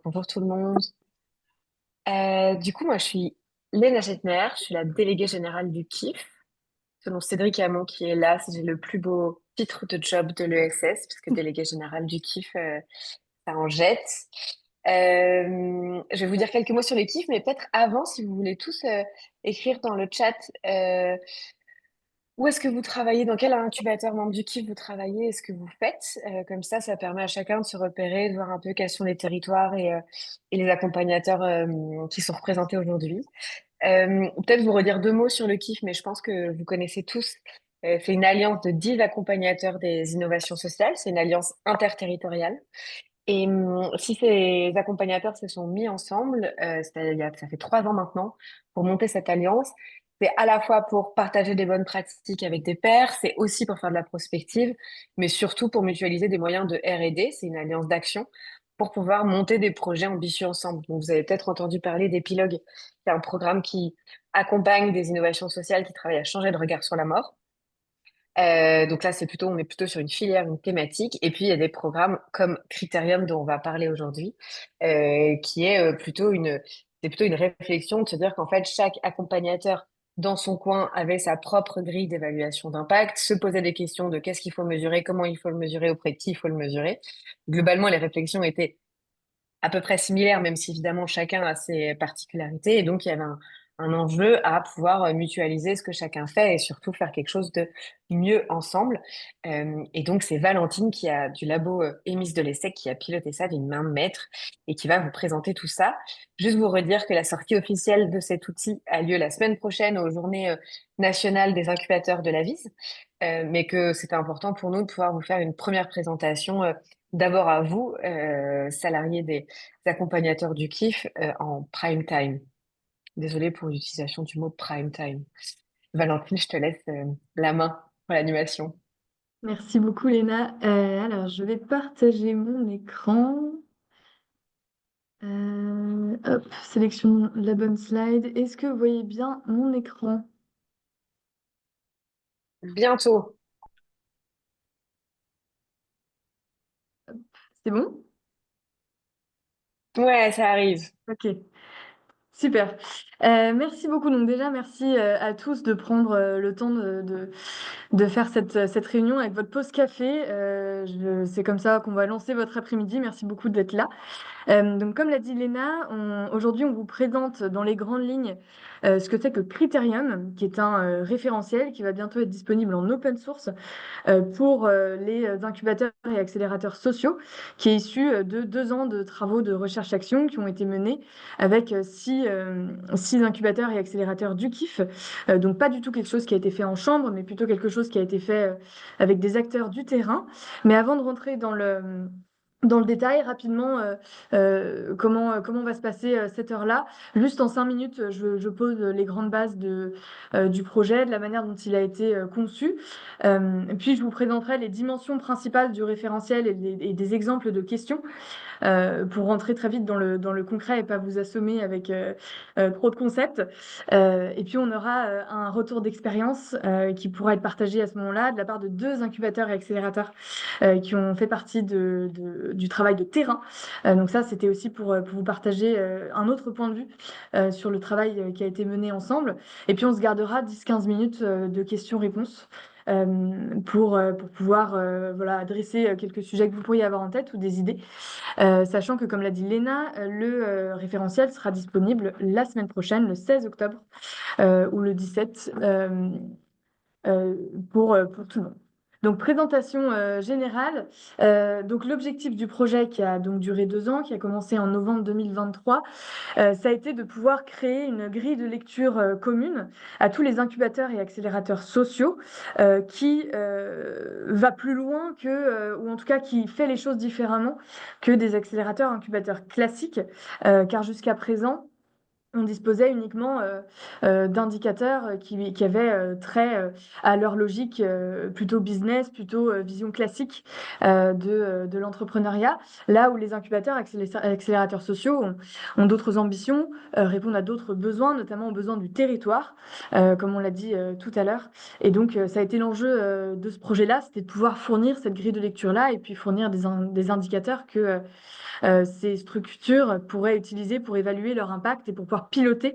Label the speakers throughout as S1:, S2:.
S1: Bonjour tout le monde. Moi, je suis Léna Gettner, je suis la déléguée générale du KIF. Selon Cédric Hamon qui est là, j'ai le plus beau titre de job de l'ESS, puisque déléguée générale du KIF, ça en jette. Je vais vous dire quelques mots sur le KIF, mais peut-être avant, si vous voulez tous écrire dans le chat où est-ce que vous travaillez, dans quel incubateur membre du KIF vous travaillez, et ce que vous faites. Comme ça permet à chacun de se repérer, de voir un peu quels sont les territoires et les accompagnateurs qui sont représentés aujourd'hui. Peut-être vous redire deux mots sur le KIF, mais je pense que vous connaissez tous. C'est une alliance de 10 accompagnateurs des innovations sociales. C'est une alliance interterritoriale. Et si ces accompagnateurs se sont mis ensemble, ça fait 3 ans maintenant, pour monter cette alliance, c'est à la fois pour partager des bonnes pratiques avec des pairs, c'est aussi pour faire de la prospective, mais surtout pour mutualiser des moyens de R&D. C'est une alliance d'action pour pouvoir monter des projets ambitieux ensemble. Donc, vous avez peut-être entendu parler d'Epilogue, c'est un programme qui accompagne des innovations sociales qui travaillent à changer de regard sur la mort. Donc là, on est plutôt sur une filière, une thématique. Et puis, il y a des programmes comme Critérium dont on va parler aujourd'hui, qui est c'est plutôt une réflexion de se dire qu'en fait, chaque accompagnateur dans son coin avait sa propre grille d'évaluation d'impact, se posait des questions de qu'est-ce qu'il faut mesurer, comment il faut le mesurer, auprès de qui il faut le mesurer. Globalement, les réflexions étaient à peu près similaires, même si évidemment chacun a ses particularités. Et donc, il y avait un enjeu à pouvoir mutualiser ce que chacun fait et surtout faire quelque chose de mieux ensemble. Et donc, c'est Valentine du labo Émis de l'ESSEC qui a piloté ça d'une main de maître et qui va vous présenter tout ça. Juste vous redire que la sortie officielle de cet outil a lieu la semaine prochaine aux Journées nationales des incubateurs de la VIS, mais que c'était important pour nous de pouvoir vous faire une première présentation. D'abord à vous, salariés des accompagnateurs du KIF, en prime time. Désolée pour l'utilisation du mot prime time. Valentine, je te laisse la main pour l'animation.
S2: Merci beaucoup, Léna. Alors, je vais partager mon écran. Hop, sélection la bonne slide. Est-ce que vous voyez bien mon écran?
S1: Bientôt.
S2: C'est bon?
S1: Ouais, ça arrive.
S2: Ok. Super. Merci beaucoup. Donc déjà, merci à tous de prendre le temps de faire cette réunion avec votre pause café. C'est comme ça qu'on va lancer votre après-midi. Merci beaucoup d'être là. Donc, comme l'a dit Léna, aujourd'hui, on vous présente dans les grandes lignes ce que c'est que Criterium, qui est un référentiel qui va bientôt être disponible en open source pour les incubateurs et accélérateurs sociaux, qui est issu de 2 ans de travaux de recherche-action qui ont été menés avec six incubateurs et accélérateurs du KIF. Donc, pas du tout quelque chose qui a été fait en chambre, mais plutôt quelque chose qui a été fait avec des acteurs du terrain. Mais avant de rentrer dans le détail, rapidement, comment va se passer cette heure-là. Juste en 5 minutes, je pose les grandes bases du projet, de la manière dont il a été conçu. Puis, je vous présenterai les dimensions principales du référentiel et des exemples de questions pour rentrer très vite dans le concret et pas vous assommer avec trop de concepts. Et puis, on aura un retour d'expérience qui pourra être partagé à ce moment-là de la part de 2 incubateurs et accélérateurs qui ont fait partie du travail de terrain. Donc ça, c'était aussi pour vous partager un autre point de vue sur le travail qui a été mené ensemble. Et puis, on se gardera 10-15 minutes de questions-réponses pour pouvoir voilà, adresser quelques sujets que vous pourriez avoir en tête ou des idées. Sachant que, comme l'a dit Léna, le référentiel sera disponible la semaine prochaine, le 16 octobre ou le 17, euh, pour tout le monde. Donc, présentation générale. Donc, l'objectif du projet qui a donc duré 2 ans, qui a commencé en novembre 2023, ça a été de pouvoir créer une grille de lecture commune à tous les incubateurs et accélérateurs sociaux qui va plus loin ou en tout cas qui fait les choses différemment que des accélérateurs incubateurs classiques, car jusqu'à présent, on disposait uniquement d'indicateurs qui avaient trait à leur logique plutôt business, plutôt vision classique de l'entrepreneuriat, là où les incubateurs, accélérateurs sociaux ont d'autres ambitions, répondent à d'autres besoins, notamment aux besoins du territoire, comme on l'a dit tout à l'heure. Et donc, ça a été l'enjeu de ce projet-là, c'était de pouvoir fournir cette grille de lecture-là et puis fournir des indicateurs que ces structures pourraient utiliser pour évaluer leur impact et pour pouvoir piloter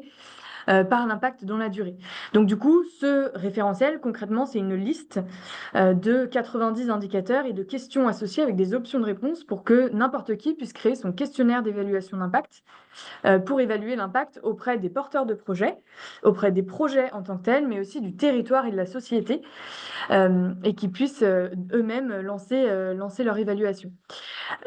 S2: par l'impact dans la durée. Donc du coup, ce référentiel, concrètement, c'est une liste de 90 indicateurs et de questions associées avec des options de réponse pour que n'importe qui puisse créer son questionnaire d'évaluation d'impact pour évaluer l'impact auprès des porteurs de projets, auprès des projets en tant que tels, mais aussi du territoire et de la société, et qui puissent eux-mêmes lancer leur évaluation.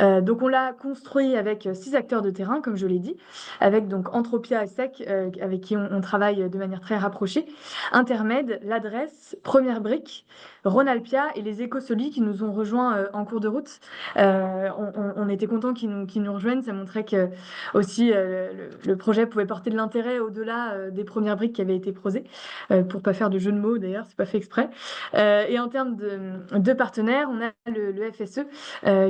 S2: Donc on l'a construit avec 6 acteurs de terrain, comme je l'ai dit, avec donc Anthropia et SEC, avec qui on travaille de manière très rapprochée, Intermed, l'adresse, Première Brique, Ronalpia et les Écosoli qui nous ont rejoints en cours de route. On était contents qu'ils nous rejoignent, ça montrait que aussi le projet pouvait porter de l'intérêt au-delà des premières briques qui avaient été posées, pour pas faire de jeu de mots d'ailleurs, c'est pas fait exprès. Et en termes de partenaires, on a le FSE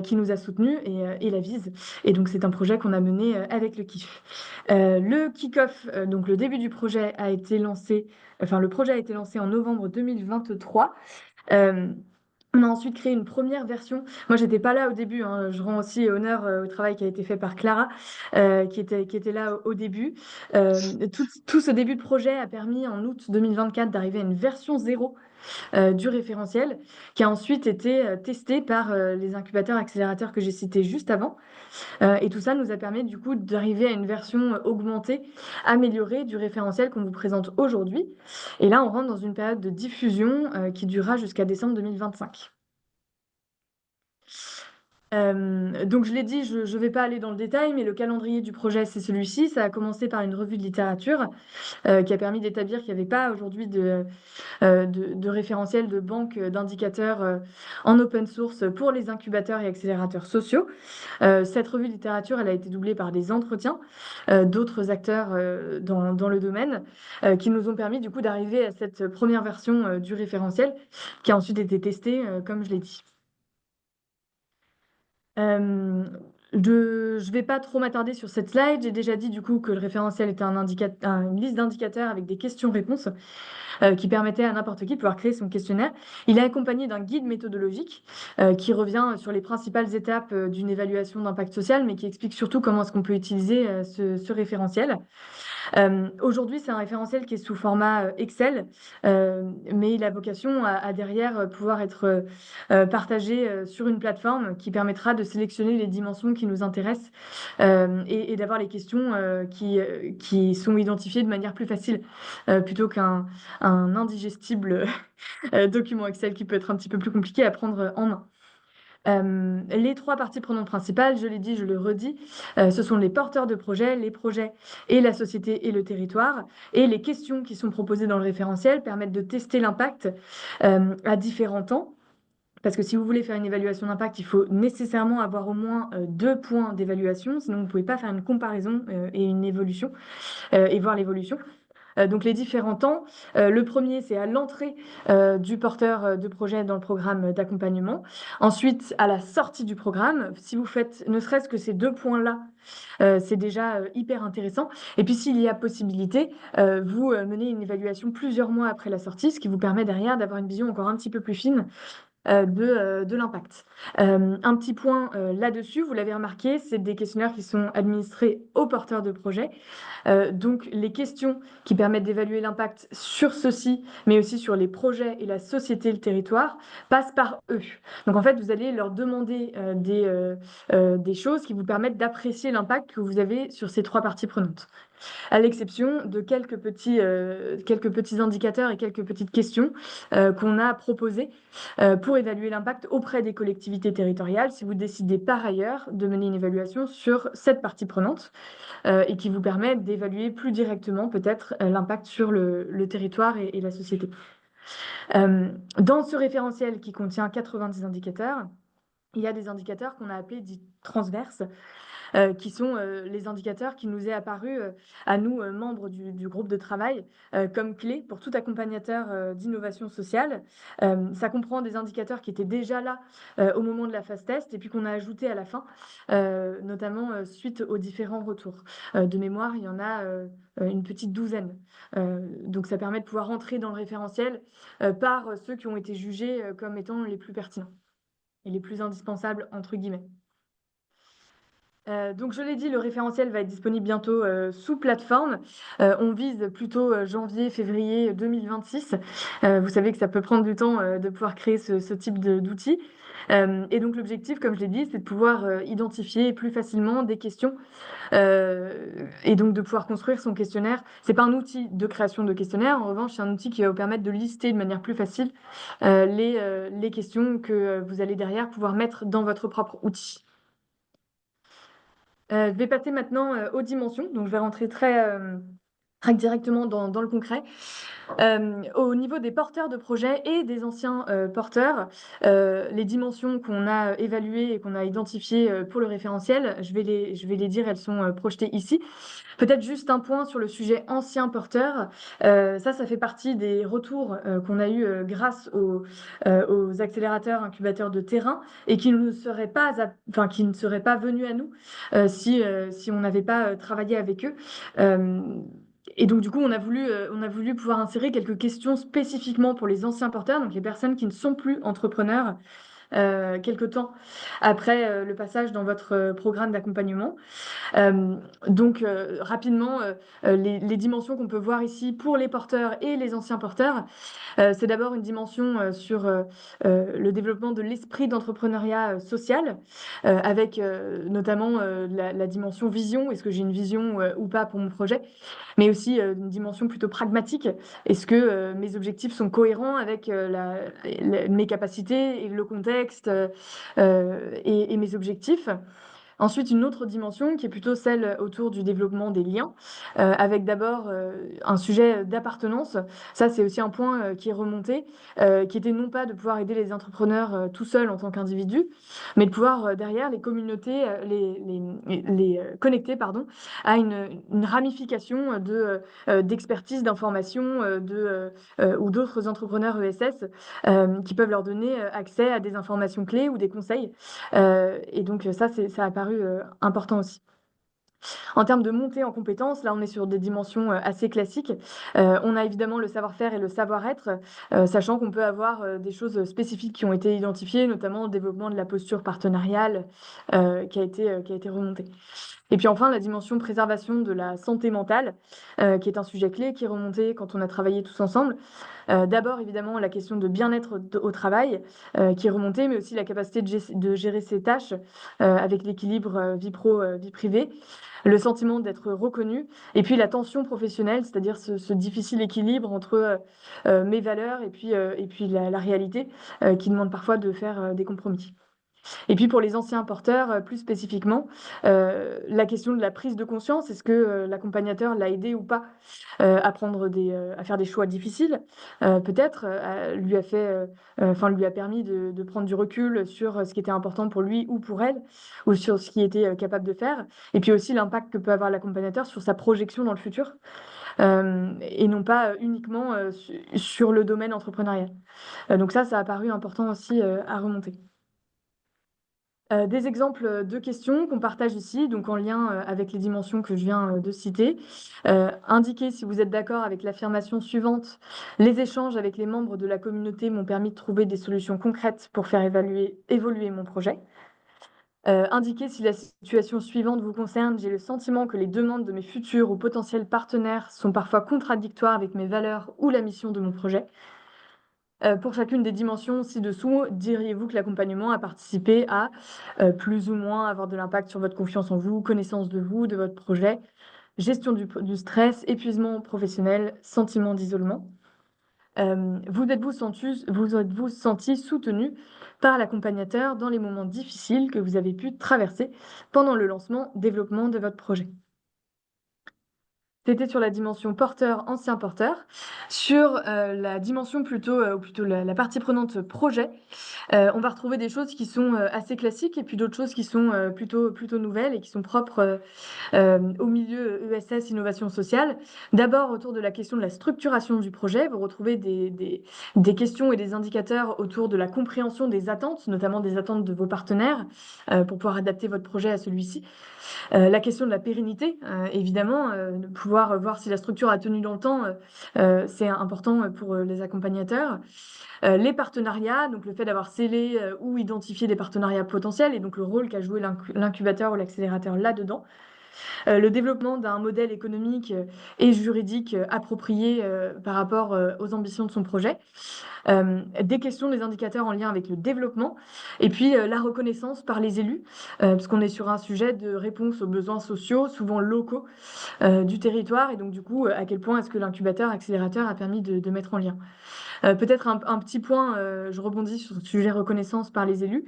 S2: qui nous a soutenus et la Vise. Et donc, c'est un projet qu'on a mené avec le KIF. Le kick-off, donc le début du projet a été lancé, enfin, le projet a été lancé en novembre 2023. On a ensuite créé une première version. Moi, j'étais pas là au début, hein. Je rends aussi honneur au travail qui a été fait par Clara, qui était là au début. Tout ce début de projet a permis en août 2024 d'arriver à une version 0 du référentiel, qui a ensuite été testé par les incubateurs accélérateurs que j'ai cités juste avant. Et tout ça nous a permis du coup d'arriver à une version augmentée, améliorée du référentiel qu'on vous présente aujourd'hui. Et là, on rentre dans une période de diffusion qui durera jusqu'à décembre 2025. Donc je l'ai dit, je ne vais pas aller dans le détail, mais le calendrier du projet, c'est celui-ci. Ça a commencé par une revue de littérature qui a permis d'établir qu'il n'y avait pas aujourd'hui de référentiels, de banques d'indicateurs en open source pour les incubateurs et accélérateurs sociaux. Cette revue de littérature, elle a été doublée par des entretiens d'autres acteurs dans le domaine qui nous ont permis du coup d'arriver à cette première version du référentiel qui a ensuite été testée, comme je l'ai dit. Je ne vais pas trop m'attarder sur cette slide. J'ai déjà dit du coup que le référentiel était une liste d'indicateurs avec des questions-réponses qui permettait à n'importe qui de pouvoir créer son questionnaire. Il est accompagné d'un guide méthodologique qui revient sur les principales étapes d'une évaluation d'impact social, mais qui explique surtout comment est-ce qu'on peut utiliser ce référentiel. Aujourd'hui, c'est un référentiel qui est sous format Excel, mais il a vocation à derrière pouvoir être partagé sur une plateforme qui permettra de sélectionner les dimensions qui nous intéressent et d'avoir les questions qui sont identifiées de manière plus facile, plutôt qu'un indigestible document Excel qui peut être un petit peu plus compliqué à prendre en main. Les 3 parties prenantes principales, je l'ai dit, je le redis, ce sont les porteurs de projets, les projets et la société et le territoire. Et les questions qui sont proposées dans le référentiel permettent de tester l'impact à différents temps. Parce que si vous voulez faire une évaluation d'impact, il faut nécessairement avoir au moins 2 points d'évaluation, sinon vous ne pouvez pas faire une comparaison et une évolution et voir l'évolution. Donc les différents temps. Le premier, c'est à l'entrée du porteur de projet dans le programme d'accompagnement. Ensuite, à la sortie du programme, si vous faites ne serait-ce que ces 2 points-là, c'est déjà hyper intéressant. Et puis s'il y a possibilité, vous menez une évaluation plusieurs mois après la sortie, ce qui vous permet derrière d'avoir une vision encore un petit peu plus fine de l'impact. Un petit point là-dessus, vous l'avez remarqué, c'est des questionnaires qui sont administrés aux porteurs de projets. Donc les questions qui permettent d'évaluer l'impact sur ceux-ci, mais aussi sur les projets et la société, le territoire, passent par eux. Donc en fait, vous allez leur demander des choses qui vous permettent d'apprécier l'impact que vous avez sur ces 3 parties prenantes, à l'exception de quelques petits indicateurs et quelques petites questions qu'on a proposées pour évaluer l'impact auprès des collectivités territoriales si vous décidez par ailleurs de mener une évaluation sur cette partie prenante et qui vous permet d'évaluer plus directement peut-être l'impact sur le territoire et la société. Dans ce référentiel qui contient 90 indicateurs, il y a des indicateurs qu'on a appelés dits transverses. qui sont les indicateurs qui nous est apparu à nous, membres du groupe de travail, comme clés pour tout accompagnateur d'innovation sociale. Ça comprend des indicateurs qui étaient déjà là au moment de la phase test et puis qu'on a ajouté à la fin, notamment suite aux différents retours. De mémoire, il y en a une petite douzaine. Donc ça permet de pouvoir rentrer dans le référentiel par ceux qui ont été jugés comme étant les plus pertinents et les plus indispensables, entre guillemets. Donc je l'ai dit, le référentiel va être disponible bientôt sous plateforme. On vise plutôt janvier, février 2026. Vous savez que ça peut prendre du temps de pouvoir créer ce type d'outils. Et donc l'objectif, comme je l'ai dit, c'est de pouvoir identifier plus facilement des questions et donc de pouvoir construire son questionnaire. C'est pas un outil de création de questionnaire, en revanche, c'est un outil qui va vous permettre de lister de manière plus facile les questions que vous allez derrière pouvoir mettre dans votre propre outil. Je vais passer maintenant aux dimensions, donc je vais rentrer très directement dans le concret. Au niveau des porteurs de projets et des anciens porteurs, les dimensions qu'on a évaluées et qu'on a identifiées pour le référentiel, je vais les dire, elles sont projetées ici. Peut-être juste un point sur le sujet ancien porteur. Ça fait partie des retours qu'on a eu grâce aux accélérateurs, incubateurs de terrain et qui ne seraient qui ne seraient pas venus à nous si on n'avait pas travaillé avec eux. Et donc, du coup, on a voulu pouvoir insérer quelques questions spécifiquement pour les anciens porteurs, donc les personnes qui ne sont plus entrepreneurs, quelque temps après le passage dans votre programme d'accompagnement. Donc, rapidement, les dimensions qu'on peut voir ici pour les porteurs et les anciens porteurs, c'est d'abord une dimension sur le développement de l'esprit d'entrepreneuriat social, avec notamment la dimension vision. Est-ce que j'ai une vision ou pas pour mon projet? Mais aussi une dimension plutôt pragmatique. Est-ce que mes objectifs sont cohérents avec mes capacités et le contexte et mes objectifs? Ensuite, une autre dimension qui est plutôt celle autour du développement des liens, avec d'abord un sujet d'appartenance. Ça, c'est aussi un point qui est remonté, qui était non pas de pouvoir aider les entrepreneurs tout seuls en tant qu'individus, mais de pouvoir derrière les communautés, connecter pardon, à une ramification d'expertise, d'information ou d'autres entrepreneurs ESS qui peuvent leur donner accès à des informations clés ou des conseils. Et donc ça a paru important aussi. En termes de montée en compétences, là, on est sur des dimensions assez classiques. On a évidemment le savoir-faire et le savoir-être, sachant qu'on peut avoir des choses spécifiques qui ont été identifiées, notamment le développement de la posture partenariale qui a été remontée. Et puis enfin, la dimension préservation de la santé mentale, qui est un sujet clé qui est remonté quand on a travaillé tous ensemble. D'abord, évidemment, la question de bien-être au travail qui est remontée, mais aussi la capacité de gérer ses tâches avec l'équilibre vie pro, vie privée, le sentiment d'être reconnu, et puis la tension professionnelle, c'est-à-dire ce difficile équilibre entre mes valeurs et puis la réalité qui demande parfois de faire des compromis. Et puis pour les anciens porteurs, plus spécifiquement, la question de la prise de conscience, est-ce que l'accompagnateur l'a aidé ou pas à faire des choix difficiles? Peut-être, lui a permis de prendre du recul sur ce qui était important pour lui ou pour elle, ou sur ce qu'il était capable de faire. Et puis aussi l'impact que peut avoir l'accompagnateur sur sa projection dans le futur, et non pas uniquement sur le domaine entrepreneurial. Donc ça a paru important aussi à remonter. Des exemples de questions qu'on partage ici, donc en lien avec les dimensions que je viens de citer. Indiquez si vous êtes d'accord avec l'affirmation suivante: les échanges avec les membres de la communauté m'ont permis de trouver des solutions concrètes pour faire évoluer mon projet. Indiquez si la situation suivante vous concerne: j'ai le sentiment que les demandes de mes futurs ou potentiels partenaires sont parfois contradictoires avec mes valeurs ou la mission de mon projet. Pour chacune des dimensions ci-dessous, diriez-vous que l'accompagnement a participé à plus ou moins avoir de l'impact sur votre confiance en vous, connaissance de vous, de votre projet, gestion du stress, épuisement professionnel, sentiment d'isolement? Vous êtes-vous senti soutenu par l'accompagnateur dans les moments difficiles que vous avez pu traverser pendant le lancement, développement de votre projet? C'était sur la dimension porteur, ancien porteur. Sur la dimension plutôt, ou plutôt la partie prenante projet, on va retrouver des choses qui sont assez classiques et puis d'autres choses qui sont plutôt nouvelles et qui sont propres au milieu ESS innovation sociale. D'abord, autour de la question de la structuration du projet, vous retrouvez des questions et des indicateurs autour de la compréhension des attentes, notamment des attentes de vos partenaires, pour pouvoir adapter votre projet à celui-ci. La question de la pérennité, évidemment, de pouvoir voir si la structure a tenu dans le temps, c'est important pour les accompagnateurs. Les partenariats, donc le fait d'avoir scellé ou identifié des partenariats potentiels et donc le rôle qu'a joué l'incubateur ou l'accélérateur là-dedans. Le développement d'un modèle économique et juridique approprié par rapport aux ambitions de son projet. Des questions, des indicateurs en lien avec le développement, et puis la reconnaissance par les élus, parce qu'on est sur un sujet de réponse aux besoins sociaux, souvent locaux, du territoire, et donc du coup, à quel point est-ce que l'incubateur, accélérateur a permis de mettre en lien. Peut-être un petit point, je rebondis sur ce sujet reconnaissance par les élus.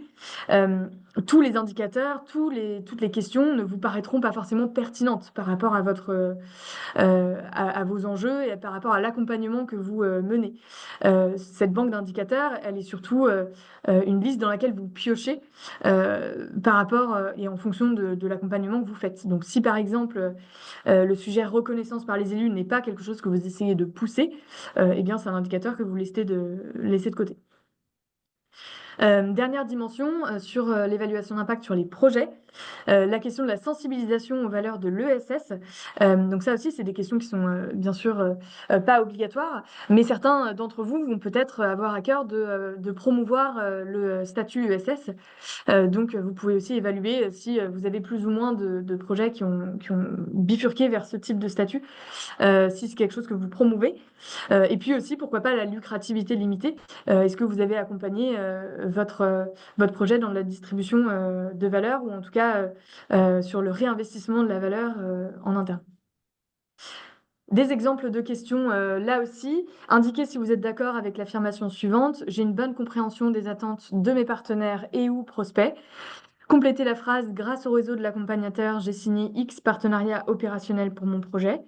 S2: Tous les indicateurs, toutes les questions ne vous paraîtront pas forcément pertinentes par rapport à à vos enjeux et par rapport à l'accompagnement que vous menez. Cette banque d'indicateurs, elle est surtout une liste dans laquelle vous piochez par rapport et en fonction de l'accompagnement que vous faites. Donc, si par exemple le sujet reconnaissance par les élus n'est pas quelque chose que vous essayez de pousser, eh bien, c'est un indicateur que vous laissez de côté. Dernière dimension sur l'évaluation d'impact sur les projets, la question de la sensibilisation aux valeurs de l'ESS. Donc ça aussi, c'est des questions qui sont bien sûr pas obligatoires, mais certains d'entre vous vont peut-être avoir à cœur de promouvoir le statut ESS. Donc vous pouvez aussi évaluer si vous avez plus ou moins de projets qui ont bifurqué vers ce type de statut, si c'est quelque chose que vous promouvez. Et puis aussi, pourquoi pas la lucrativité limitée. Est-ce que vous avez accompagné votre projet dans la distribution de valeur ou en tout cas sur le réinvestissement de la valeur en interne? Des exemples de questions, là aussi. Indiquez si vous êtes d'accord avec l'affirmation suivante: j'ai une bonne compréhension des attentes de mes partenaires et ou prospects. Complétez la phrase: grâce au réseau de l'accompagnateur, j'ai signé X partenariat opérationnel pour mon projet.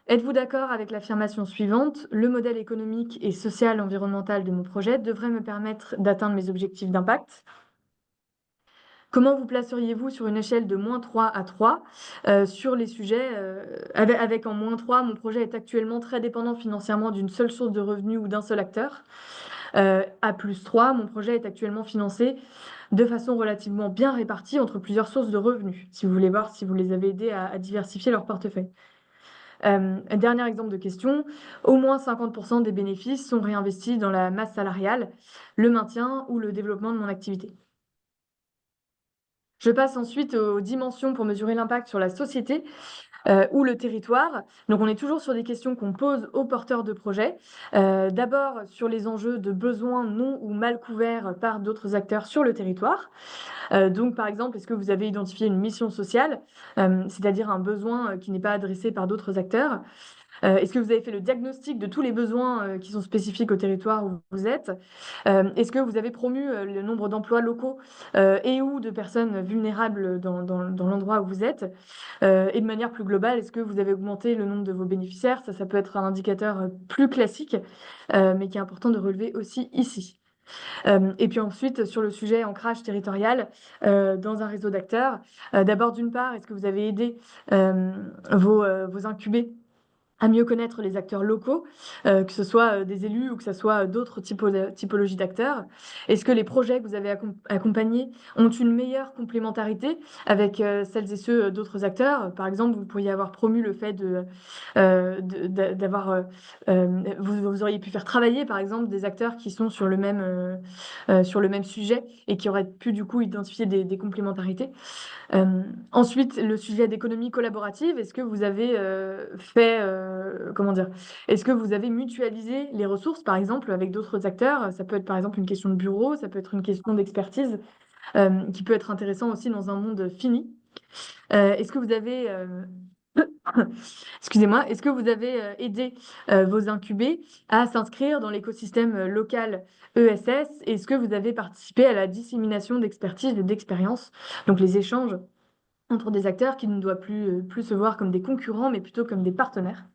S2: Êtes-vous d'accord avec l'affirmation suivante: le modèle économique et social environnemental de mon projet devrait me permettre d'atteindre mes objectifs d'impact? Comment vous placeriez-vous sur une échelle de -3 à 3 sur les sujets avec en -3, mon projet est actuellement très dépendant financièrement d'une seule source de revenus ou d'un seul acteur. À +3, mon projet est actuellement financé de façon relativement bien répartie entre plusieurs sources de revenus, si vous voulez voir si vous les avez aidés à diversifier leur portefeuille. Un dernier exemple de question: au moins 50% des bénéfices sont réinvestis dans la masse salariale, le maintien ou le développement de mon activité. Je passe ensuite aux dimensions pour mesurer l'impact sur la société ou le territoire. Donc on est toujours sur des questions qu'on pose aux porteurs de projets. D'abord sur les enjeux de besoins non ou mal couverts par d'autres acteurs sur le territoire. Donc par exemple, est-ce que vous avez identifié une mission sociale, c'est-à-dire un besoin qui n'est pas adressé par d'autres acteurs? Est-ce que vous avez fait le diagnostic de tous les besoins qui sont spécifiques au territoire où vous êtes? Est-ce que vous avez promu le nombre d'emplois locaux et ou de personnes vulnérables dans l'endroit où vous êtes? Et de manière plus globale, est-ce que vous avez augmenté le nombre de vos bénéficiaires? Ça peut être un indicateur plus classique, mais qui est important de relever aussi ici. Et puis ensuite, sur le sujet ancrage territorial dans un réseau d'acteurs, d'abord, d'une part, est-ce que vous avez aidé vos incubés à mieux connaître les acteurs locaux, que ce soit des élus ou que ce soit d'autres typologies d'acteurs? Est-ce que les projets que vous avez accompagnés ont une meilleure complémentarité avec celles et ceux d'autres acteurs? Par exemple, vous pourriez avoir promu le fait d'avoir, vous auriez pu faire travailler, par exemple, des acteurs qui sont sur le même sujet et qui auraient pu, du coup, identifier des complémentarités. Ensuite, le sujet d'économie collaborative, est-ce que vous avez comment dire? Est-ce que vous avez mutualisé les ressources, par exemple, avec d'autres acteurs? Ça peut être, par exemple, une question de bureau, ça peut être une question d'expertise, qui peut être intéressant aussi dans un monde fini. Est-ce que vous avez, excusez-moi, est-ce que vous avez aidé vos incubés à s'inscrire dans l'écosystème local ESS? Est-ce que vous avez participé à la dissémination d'expertise et d'expérience, donc les échanges entre des acteurs qui ne doivent plus se voir comme des concurrents, mais plutôt comme des partenaires.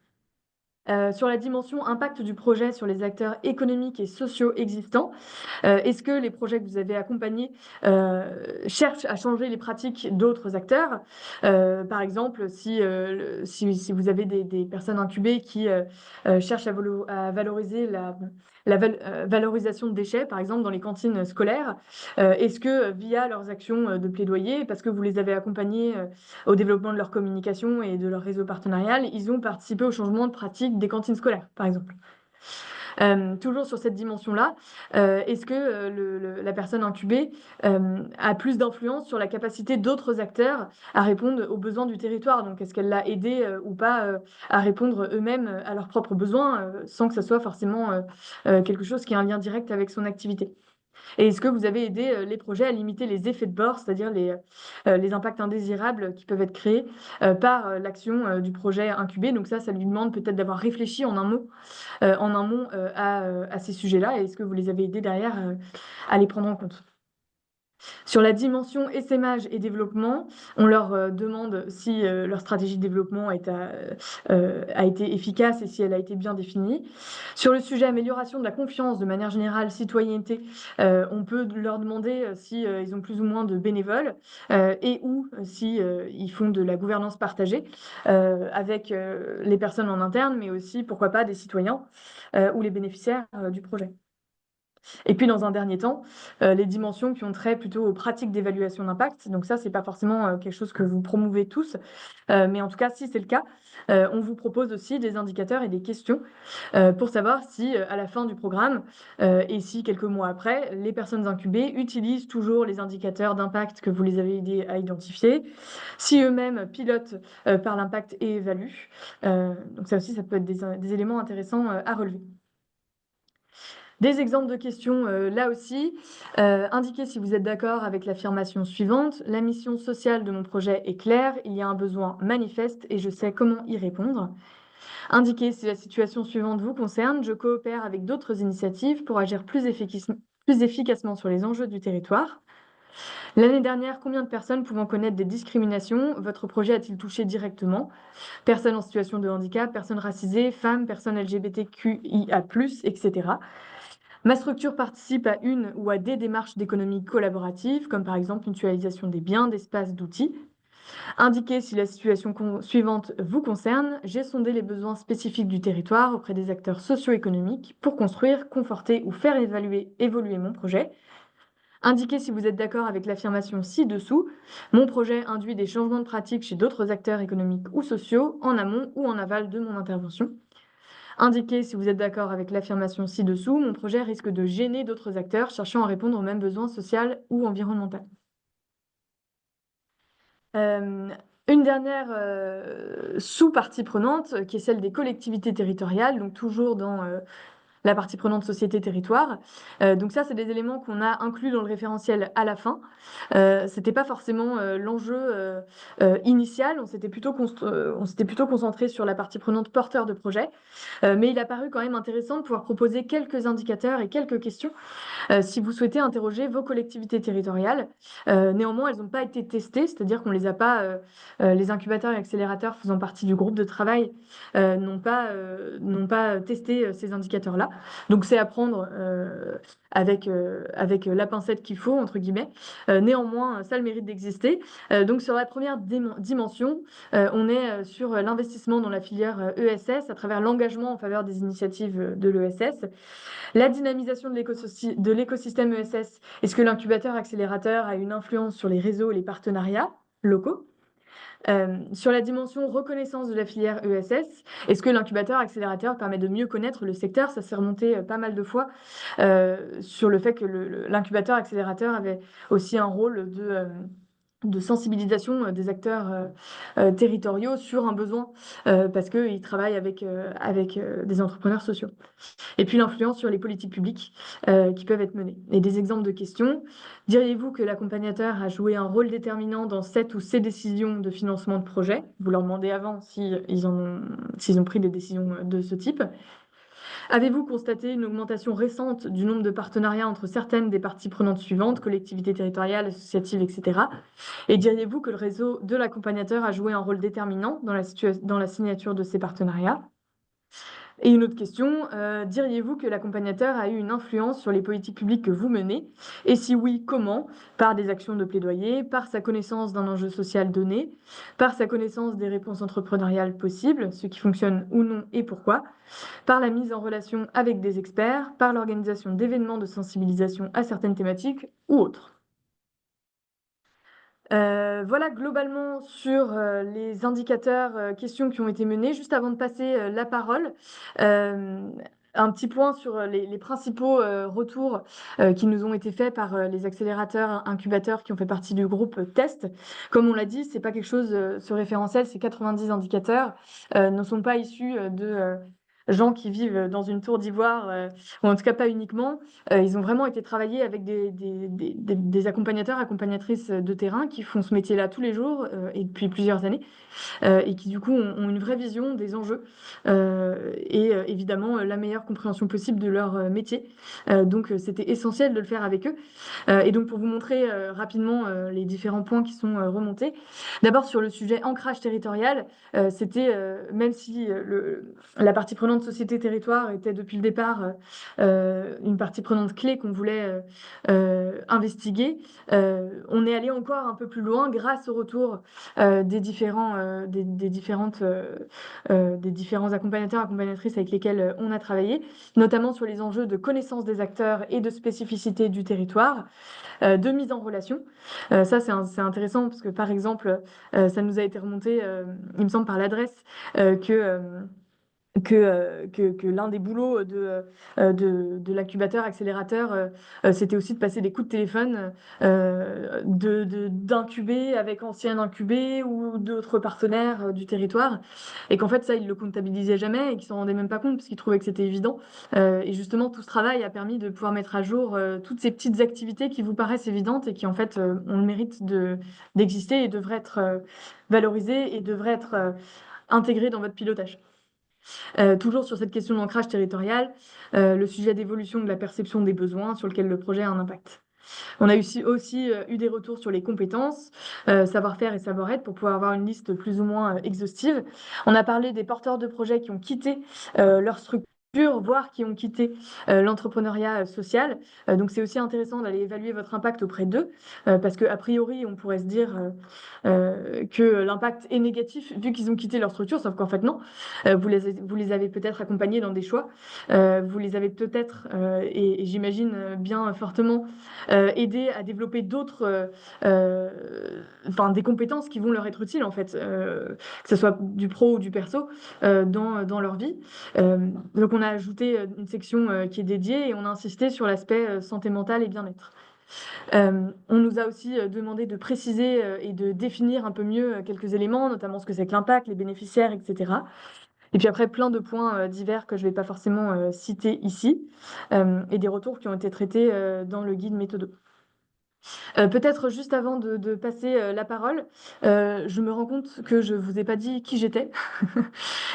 S2: Sur la dimension impact du projet sur les acteurs économiques et sociaux existants, est-ce que les projets que vous avez accompagnés cherchent à changer les pratiques d'autres acteurs? Par exemple, si vous avez des personnes incubées qui cherchent à valoriser la valorisation de déchets, par exemple, dans les cantines scolaires, est-ce que via leurs actions de plaidoyer, parce que vous les avez accompagnés au développement de leur communication et de leur réseau partenarial, ils ont participé au changement de pratique des cantines scolaires, par exemple? Toujours sur cette dimension-là, est-ce que la personne incubée a plus d'influence sur la capacité d'autres acteurs à répondre aux besoins du territoire? Donc, est-ce qu'elle l'a aidé ou pas à répondre eux-mêmes à leurs propres besoins sans que ça soit forcément quelque chose qui a un lien direct avec son activité? Et est-ce que vous avez aidé les projets à limiter les effets de bord, c'est-à-dire les impacts indésirables qui peuvent être créés par l'action du projet incubé? Donc ça lui demande peut-être d'avoir réfléchi en amont à ces sujets-là. Et est-ce que vous les avez aidés derrière à les prendre en compte? Sur la dimension essaimage et développement, on leur demande si leur stratégie de développement a été efficace et si elle a été bien définie. Sur le sujet amélioration de la confiance, de manière générale, citoyenneté, on peut leur demander si ils ont plus ou moins de bénévoles et ou si ils font de la gouvernance partagée avec les personnes en interne, mais aussi, pourquoi pas, des citoyens ou les bénéficiaires du projet. Et puis, dans un dernier temps, les dimensions qui ont trait plutôt aux pratiques d'évaluation d'impact. Donc ça, c'est pas forcément quelque chose que vous promouvez tous, mais en tout cas, si c'est le cas, on vous propose aussi des indicateurs et des questions pour savoir si, à la fin du programme, et si quelques mois après, les personnes incubées utilisent toujours les indicateurs d'impact que vous les avez aidés à identifier, si eux-mêmes pilotent par l'impact et évaluent. Donc ça aussi, ça peut être des éléments intéressants à relever. Des exemples de questions, là aussi. Indiquez si vous êtes d'accord avec l'affirmation suivante: «La mission sociale de mon projet est claire, il y a un besoin manifeste et je sais comment y répondre». Indiquez si la situation suivante vous concerne: «Je coopère avec d'autres initiatives pour agir plus efficacement sur les enjeux du territoire». L'année dernière, combien de personnes pouvant connaître des discriminations votre projet a-t-il touché directement? Personnes en situation de handicap, personnes racisées, femmes, personnes LGBTQIA+, etc. Ma structure participe à une ou à des démarches d'économie collaborative, comme par exemple mutualisation des biens, d'espaces, d'outils. Indiquez si la situation suivante vous concerne. J'ai sondé les besoins spécifiques du territoire auprès des acteurs socio-économiques pour construire, conforter ou faire évoluer mon projet. Indiquez si vous êtes d'accord avec l'affirmation ci-dessous. Mon projet induit des changements de pratique chez d'autres acteurs économiques ou sociaux, en amont ou en aval de mon intervention. Indiquez si vous êtes d'accord avec l'affirmation ci-dessous. Mon projet risque de gêner d'autres acteurs cherchant à répondre aux mêmes besoins sociaux ou environnementaux. Une dernière sous-partie prenante, qui est celle des collectivités territoriales, donc toujours dans la partie prenante société territoire. Donc ça, c'est des éléments qu'on a inclus dans le référentiel à la fin. C'était pas forcément l'enjeu initial. On s'était plutôt concentré sur la partie prenante porteur de projet. Mais il a paru quand même intéressant de pouvoir proposer quelques indicateurs et quelques questions si vous souhaitez interroger vos collectivités territoriales. Néanmoins, elles n'ont pas été testées, c'est-à-dire qu'on les a pas, les incubateurs et accélérateurs faisant partie du groupe de travail n'ont pas testé ces indicateurs-là. Donc c'est à prendre avec la pincette qu'il faut, entre guillemets. Néanmoins, ça a le mérite d'exister. Donc sur la première dimension, on est sur l'investissement dans la filière ESS à travers l'engagement en faveur des initiatives de l'ESS. La dynamisation de l'écosystème ESS. Est-ce que l'incubateur accélérateur a une influence sur les réseaux et les partenariats locaux? Sur la dimension reconnaissance de la filière ESS, est-ce que l'incubateur accélérateur permet de mieux connaître le secteur? Ça s'est remonté pas mal de fois sur le fait que l'incubateur accélérateur avait aussi un rôle de sensibilisation des acteurs territoriaux sur un besoin parce qu'ils travaillent avec des entrepreneurs sociaux. Et puis l'influence sur les politiques publiques qui peuvent être menées. Et des exemples de questions. Diriez-vous que l'accompagnateur a joué un rôle déterminant dans cette ou ces décisions de financement de projet? Vous leur demandez avant s'ils ont pris des décisions de ce type. Avez-vous constaté une augmentation récente du nombre de partenariats entre certaines des parties prenantes suivantes, collectivités territoriales, associatives, etc. Et diriez-vous que le réseau de l'accompagnateur a joué un rôle déterminant dans la signature de ces partenariats? Et une autre question, diriez-vous que l'accompagnateur a eu une influence sur les politiques publiques que vous menez? Et si oui, comment? Par des actions de plaidoyer, par sa connaissance d'un enjeu social donné, par sa connaissance des réponses entrepreneuriales possibles, ce qui fonctionne ou non et pourquoi, par la mise en relation avec des experts, par l'organisation d'événements de sensibilisation à certaines thématiques ou autres. Voilà globalement sur, les indicateurs, questions qui ont été menées. Juste avant de passer, la parole, hem, un petit point sur, les principaux, retours, qui nous ont été faits par, les accélérateurs, incubateurs qui ont fait partie du groupe, test. Comme on l'a dit, c'est pas quelque chose, ce référentiel, ces 90 indicateurs, ne sont pas issus, de, gens qui vivent, dans une tour d'ivoire, ou en tout cas pas uniquement. Ils ont vraiment été travaillés avec des accompagnateurs, accompagnatrices, de terrain qui font ce métier-là tous les jours, et depuis plusieurs années et qui du coup ont une vraie vision des enjeux évidemment la meilleure compréhension possible de leur métier. Donc c'était essentiel de le faire avec eux. Et donc pour vous montrer rapidement les différents points qui sont remontés. D'abord sur le sujet ancrage territorial, c'était même si la partie prenante société territoire était depuis le départ une partie prenante clé qu'on voulait investiguer, on est allé encore un peu plus loin grâce au retour des différents accompagnateurs, accompagnatrices avec lesquels on a travaillé, notamment sur les enjeux de connaissance des acteurs et de spécificité du territoire, de mise en relation. Ça, c'est intéressant parce que, par exemple, ça nous a été remonté, il me semble, par l'adresse, que l'un des boulots de l'incubateur, accélérateur, c'était aussi de passer des coups de téléphone, d'incuber avec anciens incubés ou d'autres partenaires du territoire. Et qu'en fait, ça, ils le comptabilisaient jamais et qu'ils s'en rendaient même pas compte parce qu'ils trouvaient que c'était évident. Et justement, tout ce travail a permis de pouvoir mettre à jour toutes ces petites activités qui vous paraissent évidentes et qui, en fait, ont le mérite d'exister et devraient être valorisées et devraient être intégrées dans votre pilotage. Toujours sur cette question d'ancrage territorial, le sujet d'évolution de la perception des besoins sur lequel le projet a un impact. On a aussi eu des retours sur les compétences, savoir-faire et savoir-être pour pouvoir avoir une liste plus ou moins exhaustive. On a parlé des porteurs de projets qui ont quitté leur structure, voire qui ont quitté l'entrepreneuriat social. Donc c'est aussi intéressant d'aller évaluer votre impact auprès d'eux, parce qu'a priori, on pourrait se dire que l'impact est négatif vu qu'ils ont quitté leur structure, sauf qu'en fait non. Vous les avez peut-être accompagnés dans des choix, vous les avez peut-être, et j'imagine bien fortement, aider à développer enfin des compétences qui vont leur être utiles en fait, que ce soit du pro ou du perso, dans leur vie. Donc on a ajouté une section qui est dédiée et on a insisté sur l'aspect santé mentale et bien-être. On nous a aussi demandé de préciser et de définir un peu mieux quelques éléments, notamment ce que c'est que l'impact, les bénéficiaires, etc. Et puis après, plein de points divers que je ne vais pas forcément citer ici, et des retours qui ont été traités dans le guide méthodo. Peut-être juste avant de passer la parole, je me rends compte que je ne vous ai pas dit qui j'étais.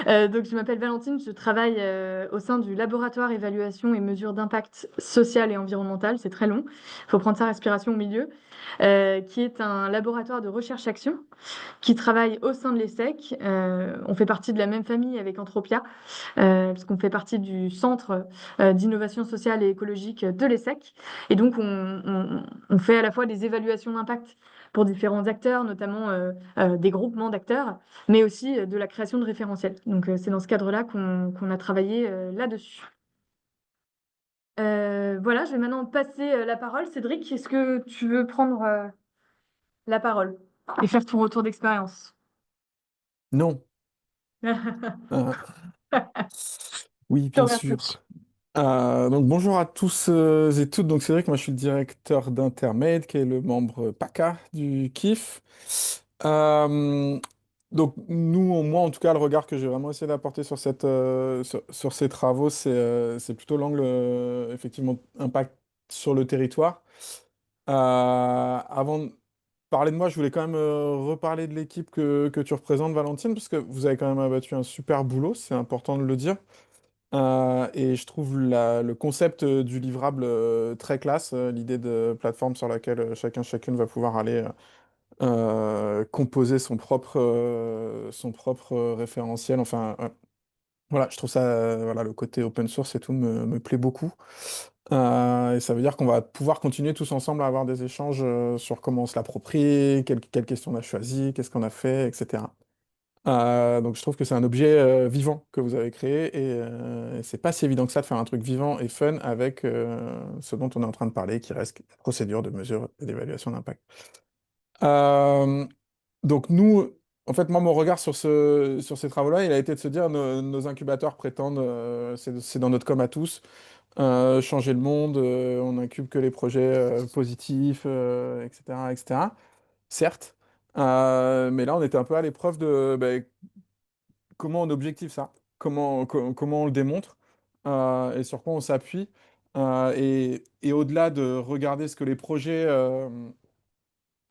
S2: Donc, je m'appelle Valentine, je travaille au sein du laboratoire évaluation et mesure d'impact social et environnemental. C'est très long, il faut prendre sa respiration au milieu, qui est un laboratoire de recherche-action qui travaille au sein de l'ESSEC. On fait partie de la même famille avec Entropia, parce qu'on fait partie du centre d'innovation sociale et écologique de l'ESSEC. Et donc, on fait à la fois des évaluations d'impact pour différents acteurs, notamment des groupements d'acteurs, mais aussi de la création de référentiels. Donc, c'est dans ce cadre-là qu'on a travaillé là-dessus. Voilà, je vais maintenant passer la parole. Cédric, est-ce que tu veux prendre la parole et faire ton retour d'expérience?
S3: Non. Euh, oui,
S2: Je te
S3: bien
S2: remercie.
S3: sûr. Donc bonjour à tous et toutes. Donc c'est vrai que moi je suis le directeur d'Intermed, qui est le membre PACA du KIF. Euh, donc nous, moi en tout cas, le regard que j'ai vraiment essayé d'apporter sur sur ces travaux, c'est plutôt l'angle effectivement impact sur le territoire. Avant de parler de moi, je voulais quand même reparler de l'équipe que tu représentes, Valentine, parce que vous avez quand même abattu un super boulot, c'est important de le dire. Et je trouve le concept du livrable très classe, l'idée de plateforme sur laquelle chacune va pouvoir aller composer son propre référentiel. Enfin, ouais. Voilà, je trouve ça, voilà, le côté open source et tout me plaît beaucoup. Et ça veut dire qu'on va pouvoir continuer tous ensemble à avoir des échanges sur comment on se l'approprie, quelles questions on a choisies, qu'est-ce qu'on a fait, etc. Donc je trouve que c'est un objet vivant que vous avez créé et c'est pas si évident que ça de faire un truc vivant et fun avec ce dont on est en train de parler, qui reste la procédure de mesure et d'évaluation d'impact. Euh, donc nous, en fait, moi, mon regard sur ces travaux-là, il a été de se dire, nos incubateurs prétendent, c'est dans notre com à tous, changer le monde, on incube que les projets positifs, etc., etc. Certes, mais là, on était un peu à l'épreuve de ben, comment on objective ça, comment on le démontre, et sur quoi on s'appuie. Et au-delà de regarder ce que les projets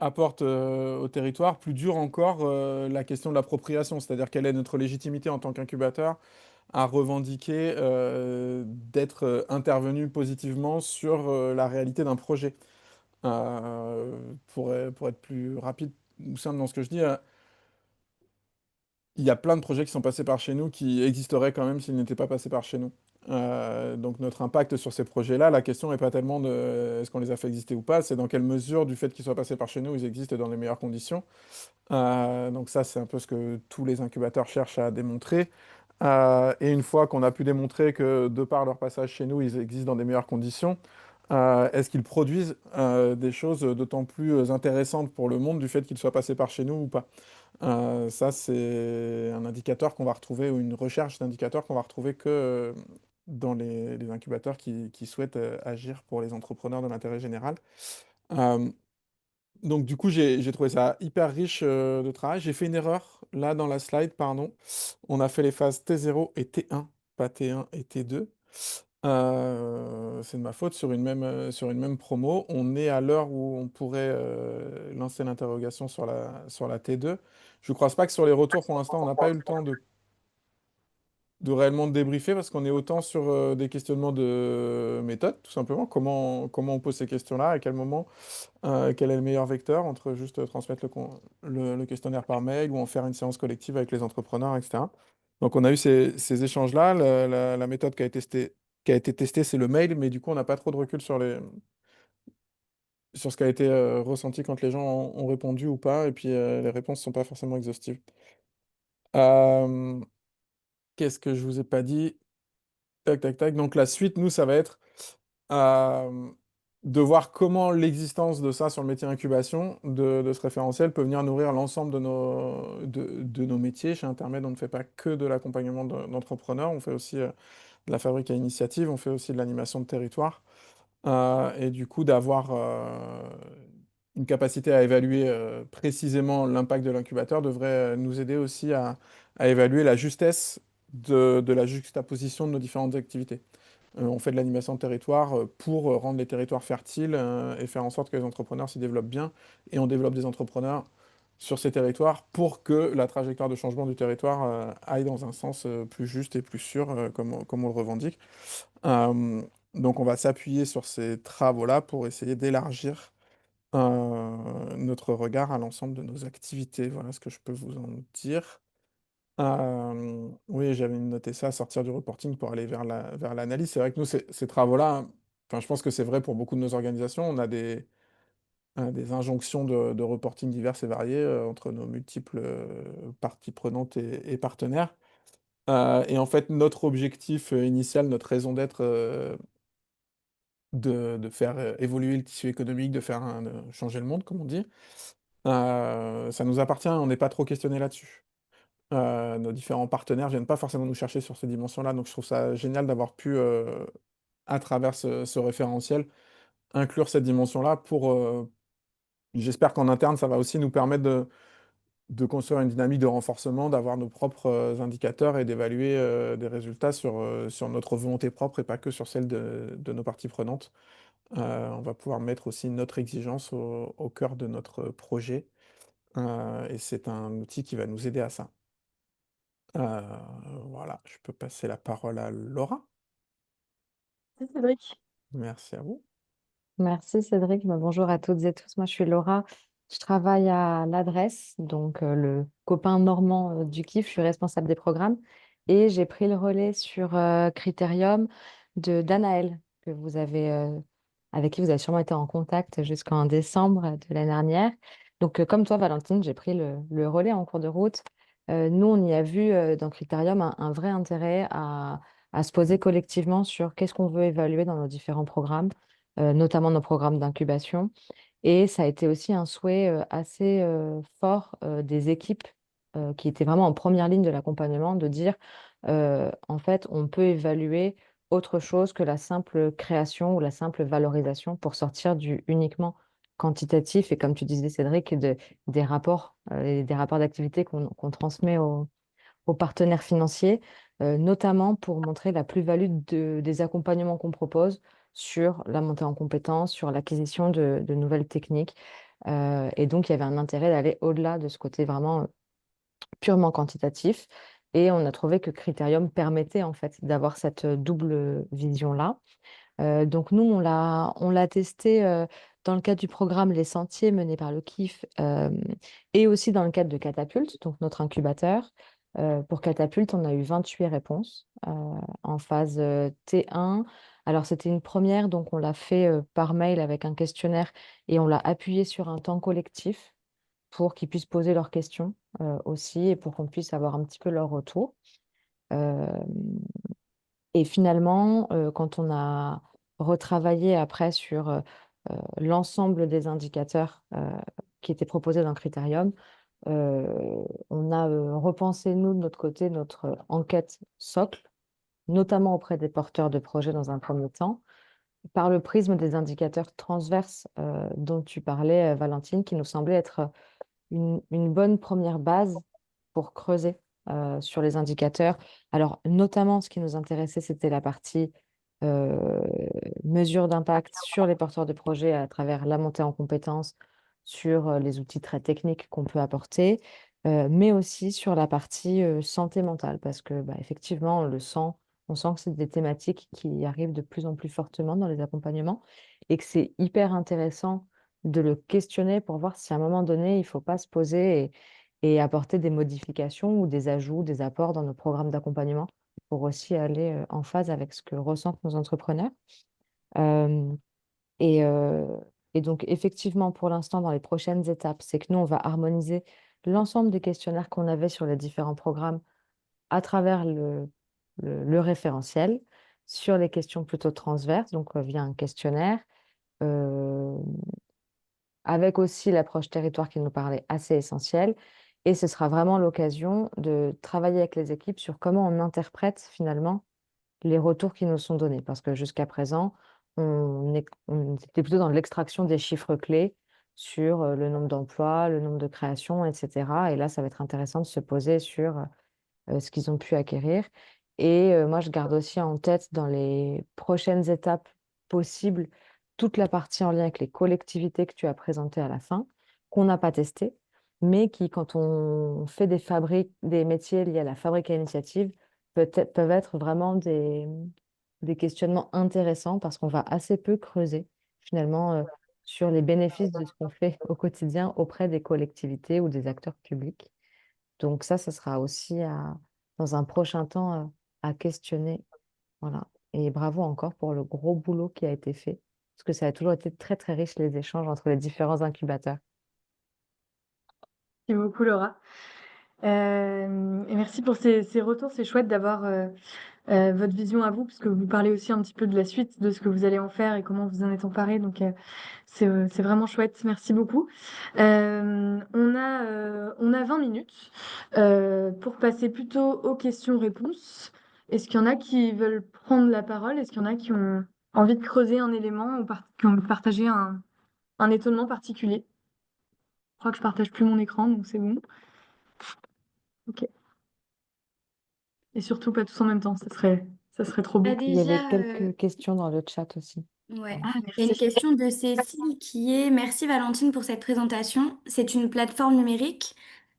S3: apporte au territoire, plus dur encore la question de l'appropriation, c'est-à-dire quelle est notre légitimité en tant qu'incubateur à revendiquer d'être intervenu positivement sur la réalité d'un projet. Pour être plus rapide ou simple dans ce que je dis, il y a plein de projets qui sont passés par chez nous qui existeraient quand même s'ils n'étaient pas passés par chez nous. Donc notre impact sur ces projets-là, la question n'est pas tellement de est-ce qu'on les a fait exister ou pas, c'est dans quelle mesure du fait qu'ils soient passés par chez nous, ils existent dans les meilleures conditions. Donc ça, c'est un peu ce que tous les incubateurs cherchent à démontrer. Et une fois qu'on a pu démontrer que de par leur passage chez nous, ils existent dans des meilleures conditions, est-ce qu'ils produisent des choses d'autant plus intéressantes pour le monde du fait qu'ils soient passés par chez nous ou pas? Ça, c'est un indicateur qu'on va retrouver, ou une recherche d'indicateurs qu'on va retrouver que dans les incubateurs qui souhaitent agir pour les entrepreneurs de l'intérêt général. Euh, donc du coup, j'ai trouvé ça hyper riche de travail. J'ai fait une erreur là dans la slide, pardon. On a fait les phases T0 et T1, pas T1 et T2. C'est de ma faute sur une même promo. On est à l'heure où on pourrait lancer l'interrogation sur la T2. Je ne croise pas que sur les retours, pour l'instant, on n'a pas eu le temps de réellement débriefer parce qu'on est autant sur des questionnements de méthode, tout simplement. Comment on pose ces questions-là, à quel moment, quel est le meilleur vecteur entre juste transmettre le questionnaire par mail ou en faire une séance collective avec les entrepreneurs, etc. Donc on a eu ces échanges-là. La méthode qui a été testée, c'est le mail, mais du coup on n'a pas trop de recul sur ce qui a été ressenti quand les gens ont répondu ou pas, et puis les réponses ne sont pas forcément exhaustives. Euh, Qu'est-ce que je vous ai pas dit? Tac, tac, tac. Donc la suite, nous, ça va être euh, de voir comment l'existence de ça sur le métier incubation, de ce référentiel, peut venir nourrir l'ensemble de nos métiers. Chez Intermed, on ne fait pas que de l'accompagnement d'entrepreneurs, on fait aussi de la fabrique à initiative, on fait aussi de l'animation de territoire. Et du coup, d'avoir une capacité à évaluer précisément l'impact de l'incubateur devrait nous aider aussi à évaluer la justesse de la juxtaposition de nos différentes activités. On fait de l'animation de territoire pour rendre les territoires fertiles et faire en sorte que les entrepreneurs s'y développent bien. Et on développe des entrepreneurs sur ces territoires pour que la trajectoire de changement du territoire aille dans un sens plus juste et plus sûr, comme on le revendique. Euh, donc on va s'appuyer sur ces travaux-là pour essayer d'élargir notre regard à l'ensemble de nos activités. Voilà ce que je peux vous en dire. Oui, j'avais noté ça, sortir du reporting pour aller vers l'analyse. C'est vrai que nous, ces travaux-là, hein, enfin, je pense que c'est vrai pour beaucoup de nos organisations, on a des injonctions de reporting diverses et variées entre nos multiples parties prenantes et partenaires. Et en fait, notre objectif initial, notre raison d'être, de faire évoluer le tissu économique, de changer le monde, comme on dit, ça nous appartient, on n'est pas trop questionné là-dessus. Nos différents partenaires viennent pas forcément nous chercher sur ces dimensions-là, donc je trouve ça génial d'avoir pu, à travers ce référentiel, inclure cette dimension-là pour, j'espère qu'en interne, ça va aussi nous permettre de construire une dynamique de renforcement, d'avoir nos propres indicateurs et d'évaluer des résultats sur notre volonté propre et pas que sur celle de nos parties prenantes. On va pouvoir mettre aussi notre exigence au cœur de notre projet, et c'est un outil qui va nous aider à ça. Voilà, je peux passer la parole à Laura.
S2: Merci, Cédric.
S3: Merci à vous.
S4: Merci Cédric. Bonjour à toutes et tous. Moi, je suis Laura. Je travaille à l'adresse, donc le copain normand du KIF. Je suis responsable des programmes et j'ai pris le relais sur Critérium de Danaël, avec qui vous avez sûrement été en contact jusqu'en décembre de l'année dernière. Donc, comme toi, Valentine, j'ai pris le relais en cours de route. Nous, on y a vu dans Critérium un vrai intérêt à se poser collectivement sur qu'est-ce qu'on veut évaluer dans nos différents programmes, notamment nos programmes d'incubation. Et ça a été aussi un souhait assez fort des équipes qui étaient vraiment en première ligne de l'accompagnement, de dire, en fait, on peut évaluer autre chose que la simple création ou la simple valorisation pour sortir du uniquement quantitatif et, comme tu disais, Cédric, des rapports, et des rapports d'activité qu'on transmet aux partenaires financiers, notamment pour montrer la plus-value des accompagnements qu'on propose sur la montée en compétences, sur l'acquisition de nouvelles techniques. Et donc, il y avait un intérêt d'aller au-delà de ce côté vraiment purement quantitatif. Et on a trouvé que Critérium permettait en fait d'avoir cette double vision-là. Donc nous, on l'a testé dans le cadre du programme Les Sentiers mené par le KIF, et aussi dans le cadre de Catapulte, donc notre incubateur. Pour Catapulte, on a eu 28 réponses en phase T1. Alors c'était une première, donc on l'a fait par mail avec un questionnaire et on l'a appuyé sur un temps collectif pour qu'ils puissent poser leurs questions aussi et pour qu'on puisse avoir un petit peu leur retour. Euh, et finalement, quand on a retravaillé après sur l'ensemble des indicateurs qui étaient proposés dans Critérium, on a repensé, nous, de notre côté, notre enquête socle, notamment auprès des porteurs de projets dans un premier temps, par le prisme des indicateurs transverses dont tu parlais, Valentine, qui nous semblait être une bonne première base pour creuser sur les indicateurs. Alors, notamment, ce qui nous intéressait, c'était la partie euh, mesure d'impact sur les porteurs de projets à travers la montée en compétences, sur les outils très techniques qu'on peut apporter, mais aussi sur la partie santé mentale, parce que bah, effectivement, on sent que c'est des thématiques qui arrivent de plus en plus fortement dans les accompagnements et que c'est hyper intéressant de le questionner pour voir si à un moment donné, il ne faut pas se poser et apporter des modifications ou des ajouts, des apports dans nos programmes d'accompagnement pour aussi aller en phase avec ce que ressentent nos entrepreneurs. Euh, et, euh, et donc, effectivement, pour l'instant, dans les prochaines étapes, c'est que nous, on va harmoniser l'ensemble des questionnaires qu'on avait sur les différents programmes à travers le référentiel sur les questions plutôt transverses, donc via un questionnaire. Euh, avec aussi l'approche territoire qui nous parlait assez essentielle. Et ce sera vraiment l'occasion de travailler avec les équipes sur comment on interprète finalement les retours qui nous sont donnés. Parce que jusqu'à présent, on était plutôt dans l'extraction des chiffres clés sur le nombre d'emplois, le nombre de créations, etc. Et là, ça va être intéressant de se poser sur ce qu'ils ont pu acquérir. Et moi, je garde aussi en tête dans les prochaines étapes possibles toute la partie en lien avec les collectivités que tu as présentées à la fin, qu'on n'a pas testé, mais qui, quand on fait des métiers liés à la fabrique à initiative, peuvent être vraiment des questionnements intéressants parce qu'on va assez peu creuser finalement sur les bénéfices de ce qu'on fait au quotidien auprès des collectivités ou des acteurs publics. Donc ça sera aussi dans un prochain temps à questionner. Voilà. Et bravo encore pour le gros boulot qui a été fait, parce que ça a toujours été très, très riche les échanges entre les différents incubateurs.
S2: Merci beaucoup, Laura. Et merci pour ces retours. C'est chouette d'avoir votre vision à vous, parce que vous parlez aussi un petit peu de la suite, de ce que vous allez en faire et comment vous en êtes emparé. Donc, c'est vraiment chouette. Merci beaucoup. On a 20 minutes pour passer plutôt aux questions-réponses. Est-ce qu'il y en a qui veulent prendre la parole? Est-ce qu'il y en a qui ont envie de creuser un élément ou qui ont envie de partager un étonnement particulier? Je crois que je partage plus mon écran, donc c'est bon. Ok. Et surtout pas tous en même temps, ça serait trop beau.
S4: Il y avait
S5: Déjà,
S4: quelques questions dans le chat aussi.
S5: ouais.
S2: Ah,
S5: Il y a une
S2: merci.
S5: question de Cécile qui est: Merci Valentine pour cette présentation. C'est une plateforme numérique.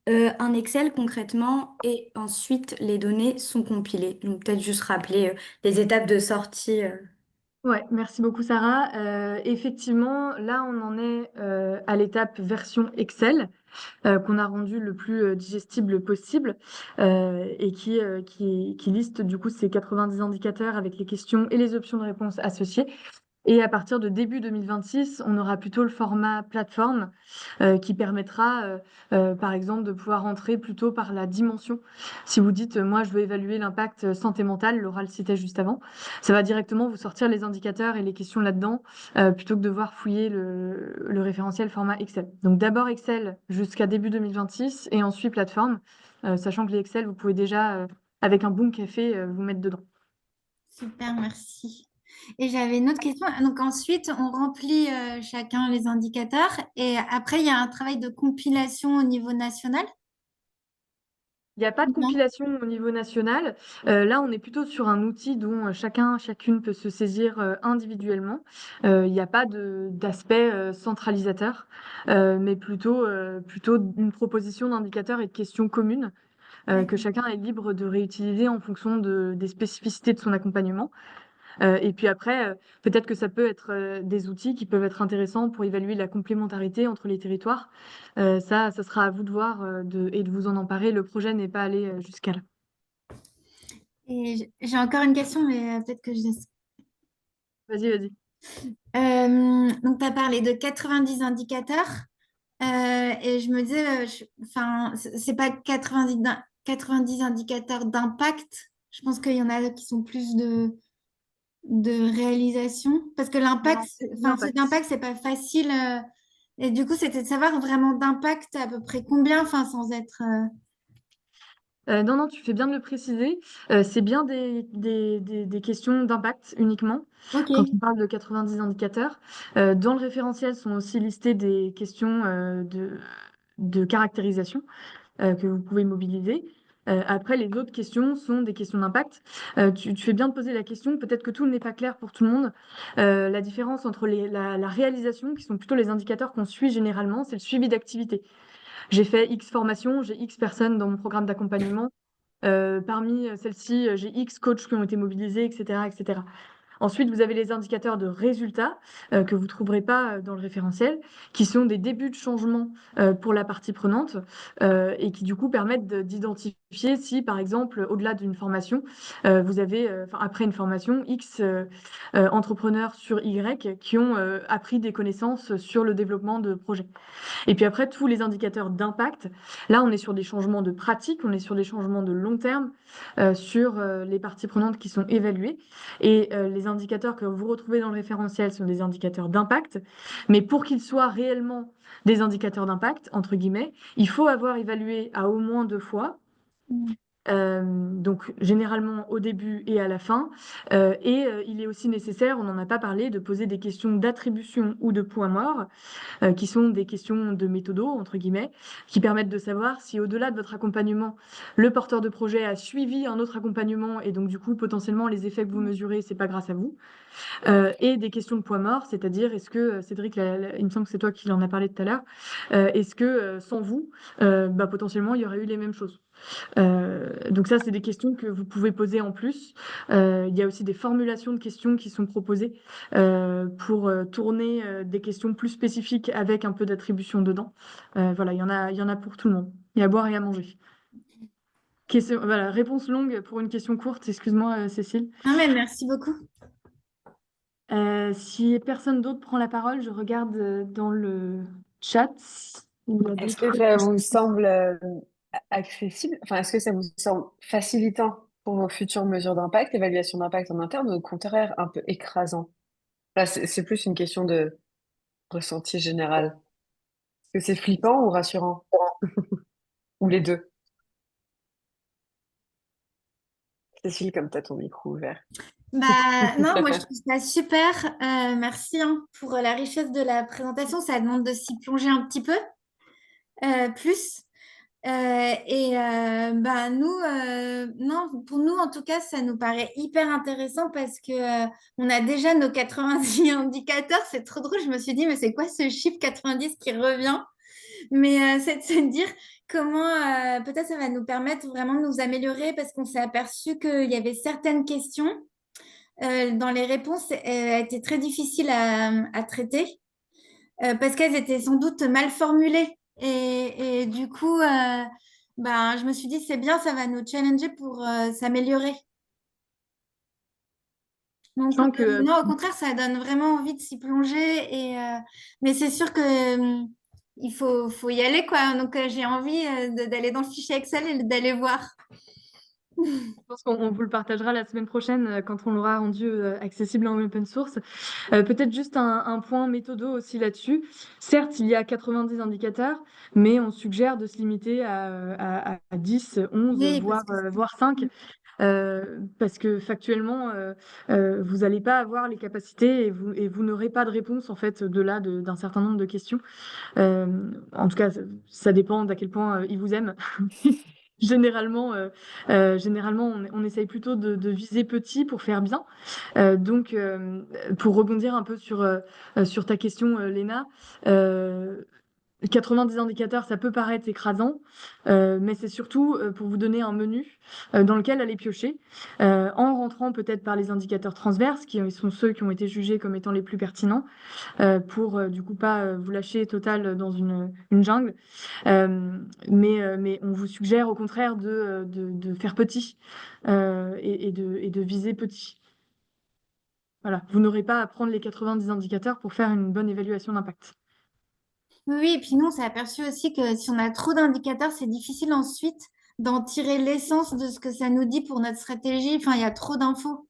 S5: un Excel concrètement, et ensuite les données sont compilées. Donc peut-être juste rappeler les étapes de sortie.
S2: Ouais, merci beaucoup Sarah. Effectivement, là on en est à l'étape version Excel qu'on a rendu le plus digestible possible et qui liste du coup ces 90 indicateurs avec les questions et les options de réponse associées. Et à partir de début 2026, on aura plutôt le format plateforme qui permettra, par exemple, de pouvoir rentrer plutôt par la dimension. Si vous dites, moi, je veux évaluer l'impact santé mentale, Laura le citait juste avant, ça va directement vous sortir les indicateurs et les questions là-dedans, plutôt que de devoir fouiller le référentiel format Excel. Donc d'abord Excel jusqu'à début 2026 et ensuite plateforme, sachant que les Excel, vous pouvez déjà, avec un bon café, vous mettre dedans.
S6: Super, merci. Et j'avais une autre question. Donc ensuite, on remplit chacun les indicateurs et après, il y a un travail de compilation au niveau national?
S2: Il n'y a pas de
S6: Non.
S2: compilation au niveau national. Là, on est plutôt sur un outil dont chacune peut se saisir individuellement. Il n'y a pas d'aspect centralisateur, mais plutôt une proposition d'indicateurs et de questions communes que chacun est libre de réutiliser en fonction des spécificités de son accompagnement. Et puis après, peut-être que ça peut être des outils qui peuvent être intéressants pour évaluer la complémentarité entre les territoires. Ça sera à vous de voir et de vous en emparer. Le projet n'est pas allé jusqu'à là.
S6: Et j'ai encore une question, mais peut-être que je laisse.
S2: Vas-y, vas-y.
S6: Donc, tu as parlé de 90 indicateurs et je me disais, enfin, c'est pas 90 indicateurs d'impact. Je pense qu'il y en a qui sont plus de réalisation parce que l'impact,
S2: Non,
S6: enfin, ceux
S2: d'impact.
S6: d'impact, c'est pas facile. Et du coup, c'était de savoir vraiment d'impact à peu près combien, enfin, sans être.
S2: Non, non, tu fais bien de le préciser. C'est bien des questions d'impact uniquement
S6: Ok.
S2: quand on parle de 90 indicateurs. Dans le référentiel sont aussi listées des questions de caractérisation que vous pouvez mobiliser. Après, les autres questions sont des questions d'impact. Tu fais bien de poser la question, peut-être que tout n'est pas clair pour tout le monde. La différence entre la réalisation, qui sont plutôt les indicateurs qu'on suit généralement, c'est le suivi d'activité. J'ai fait X formations, j'ai X personnes dans mon programme d'accompagnement. Parmi celles-ci, j'ai X coachs qui ont été mobilisés, etc., etc. Ensuite, vous avez les indicateurs de résultats que vous ne trouverez pas dans le référentiel, qui sont des débuts de changement pour la partie prenante et qui du coup permettent d'identifier si, par exemple, au-delà d'une formation, vous avez, après une formation, X entrepreneurs sur Y qui ont appris des connaissances sur le développement de projets. Et puis après, tous les indicateurs d'impact, là, on est sur des changements de pratique, on est sur des changements de long terme sur les parties prenantes qui sont évaluées. Et les indicateurs que vous retrouvez dans le référentiel sont des indicateurs d'impact. Mais pour qu'ils soient réellement des indicateurs d'impact, entre guillemets, il faut avoir évalué à au moins 2 fois. Donc généralement au début et à la fin. Il est aussi nécessaire, on n'en a pas parlé, de poser des questions d'attribution ou de points morts qui sont des questions de méthodo, entre guillemets, qui permettent de savoir si au-delà de votre accompagnement, le porteur de projet a suivi un autre accompagnement et donc du coup, potentiellement, les effets que vous mesurez, c'est pas grâce à vous. Et des questions de points morts, c'est-à-dire, est-ce que, Cédric, il me semble que c'est toi qui en as parlé tout à l'heure, est-ce que sans vous, potentiellement, il y aurait eu les mêmes choses. Donc ça, c'est des questions que vous pouvez poser en plus. Il y a aussi des formulations de questions qui sont proposées pour tourner des questions plus spécifiques avec un peu d'attribution dedans. Voilà, il y en a pour tout le monde. Il y a à boire et à manger. Voilà, réponse longue pour une question courte. Excuse-moi, Cécile.
S6: Non, mais merci beaucoup.
S2: Si personne d'autre prend la parole, je regarde dans le chat.
S1: Est-ce que ça vous semble accessible? Enfin, est-ce que ça vous semble facilitant pour vos futures mesures d'impact, évaluation d'impact en interne, ou au contraire un peu écrasant? Là, c'est plus une question de ressenti général. Est-ce que c'est flippant ou rassurant? Ou les deux? Cécile, comme tu as ton micro ouvert.
S6: Bah, non, moi je trouve ça super. Merci hein, pour la richesse de la présentation. Ça demande de s'y plonger un petit peu plus. Nous, non, pour nous en tout cas, ça nous paraît hyper intéressant parce que on a déjà nos 90 indicateurs. C'est trop drôle. Je me suis dit, mais c'est quoi ce chiffre 90 qui revient? Mais c'est de se dire comment peut-être ça va nous permettre vraiment de nous améliorer parce qu'on s'est aperçu qu'il y avait certaines questions dans les réponses étaient très difficiles à traiter parce qu'elles étaient sans doute mal formulées. Et du coup, ben, je me suis dit, c'est bien, ça va nous challenger pour s'améliorer.
S2: Je
S6: Donc,
S2: sens que
S6: non, au contraire, ça donne vraiment envie de s'y plonger. Mais c'est sûr que faut y aller, quoi. Donc, j'ai envie d'aller dans le fichier Excel et d'aller voir.
S2: je pense qu'on vous le partagera la semaine prochaine quand on l'aura rendu accessible en open source. Peut-être juste un point méthodo aussi là-dessus. Certes, il y a 90 indicateurs, mais on suggère de se limiter à 10, 11,
S6: Oui,
S2: voire,
S6: parce que
S2: voire 5, parce que factuellement, vous n'allez pas avoir les capacités et vous n'aurez pas de réponse en fait au-delà d'un certain nombre de questions. En tout cas, ça dépend d'à quel point ils vous aiment. Généralement, on essaye plutôt de viser petit pour faire bien. Donc, pour rebondir un peu sur ta question, Léna, euh, 90 indicateurs, ça peut paraître écrasant, mais c'est surtout pour vous donner un menu dans lequel aller piocher, en rentrant peut-être par les indicateurs transverses, qui sont ceux qui ont été jugés comme étant les plus pertinents, pour du coup pas vous lâcher total dans une jungle. Mais on vous suggère au contraire de faire petit et de viser petit. Voilà, vous n'aurez pas à prendre les 90 indicateurs pour faire une bonne évaluation d'impact.
S6: oui, et puis nous, on s'est aperçu aussi que si on a trop d'indicateurs, c'est difficile ensuite d'en tirer l'essence de ce que ça nous dit pour notre stratégie. Enfin, il y a trop d'infos.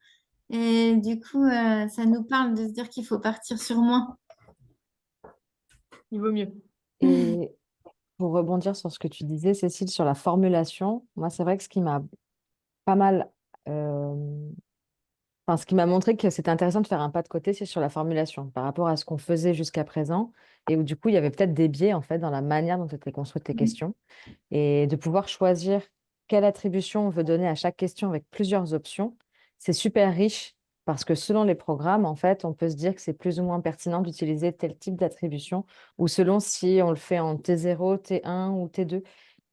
S6: Et du coup, ça nous parle de se dire qu'il faut partir sur moins.
S2: Il vaut mieux.
S4: Et pour rebondir sur ce que tu disais, Cécile, sur la formulation, moi, c'est vrai que ce qui m'a pas mal, euh, enfin, ce qui m'a montré que c'était intéressant de faire un pas de côté, c'est sur la formulation par rapport à ce qu'on faisait jusqu'à présent et où du coup, il y avait peut-être des biais en fait dans la manière dont étaient construites les questions et de pouvoir choisir quelle attribution on veut donner à chaque question avec plusieurs options, c'est super riche parce que selon les programmes, en fait, on peut se dire que c'est plus ou moins pertinent d'utiliser tel type d'attribution ou selon si on le fait en T0, T1 ou T2.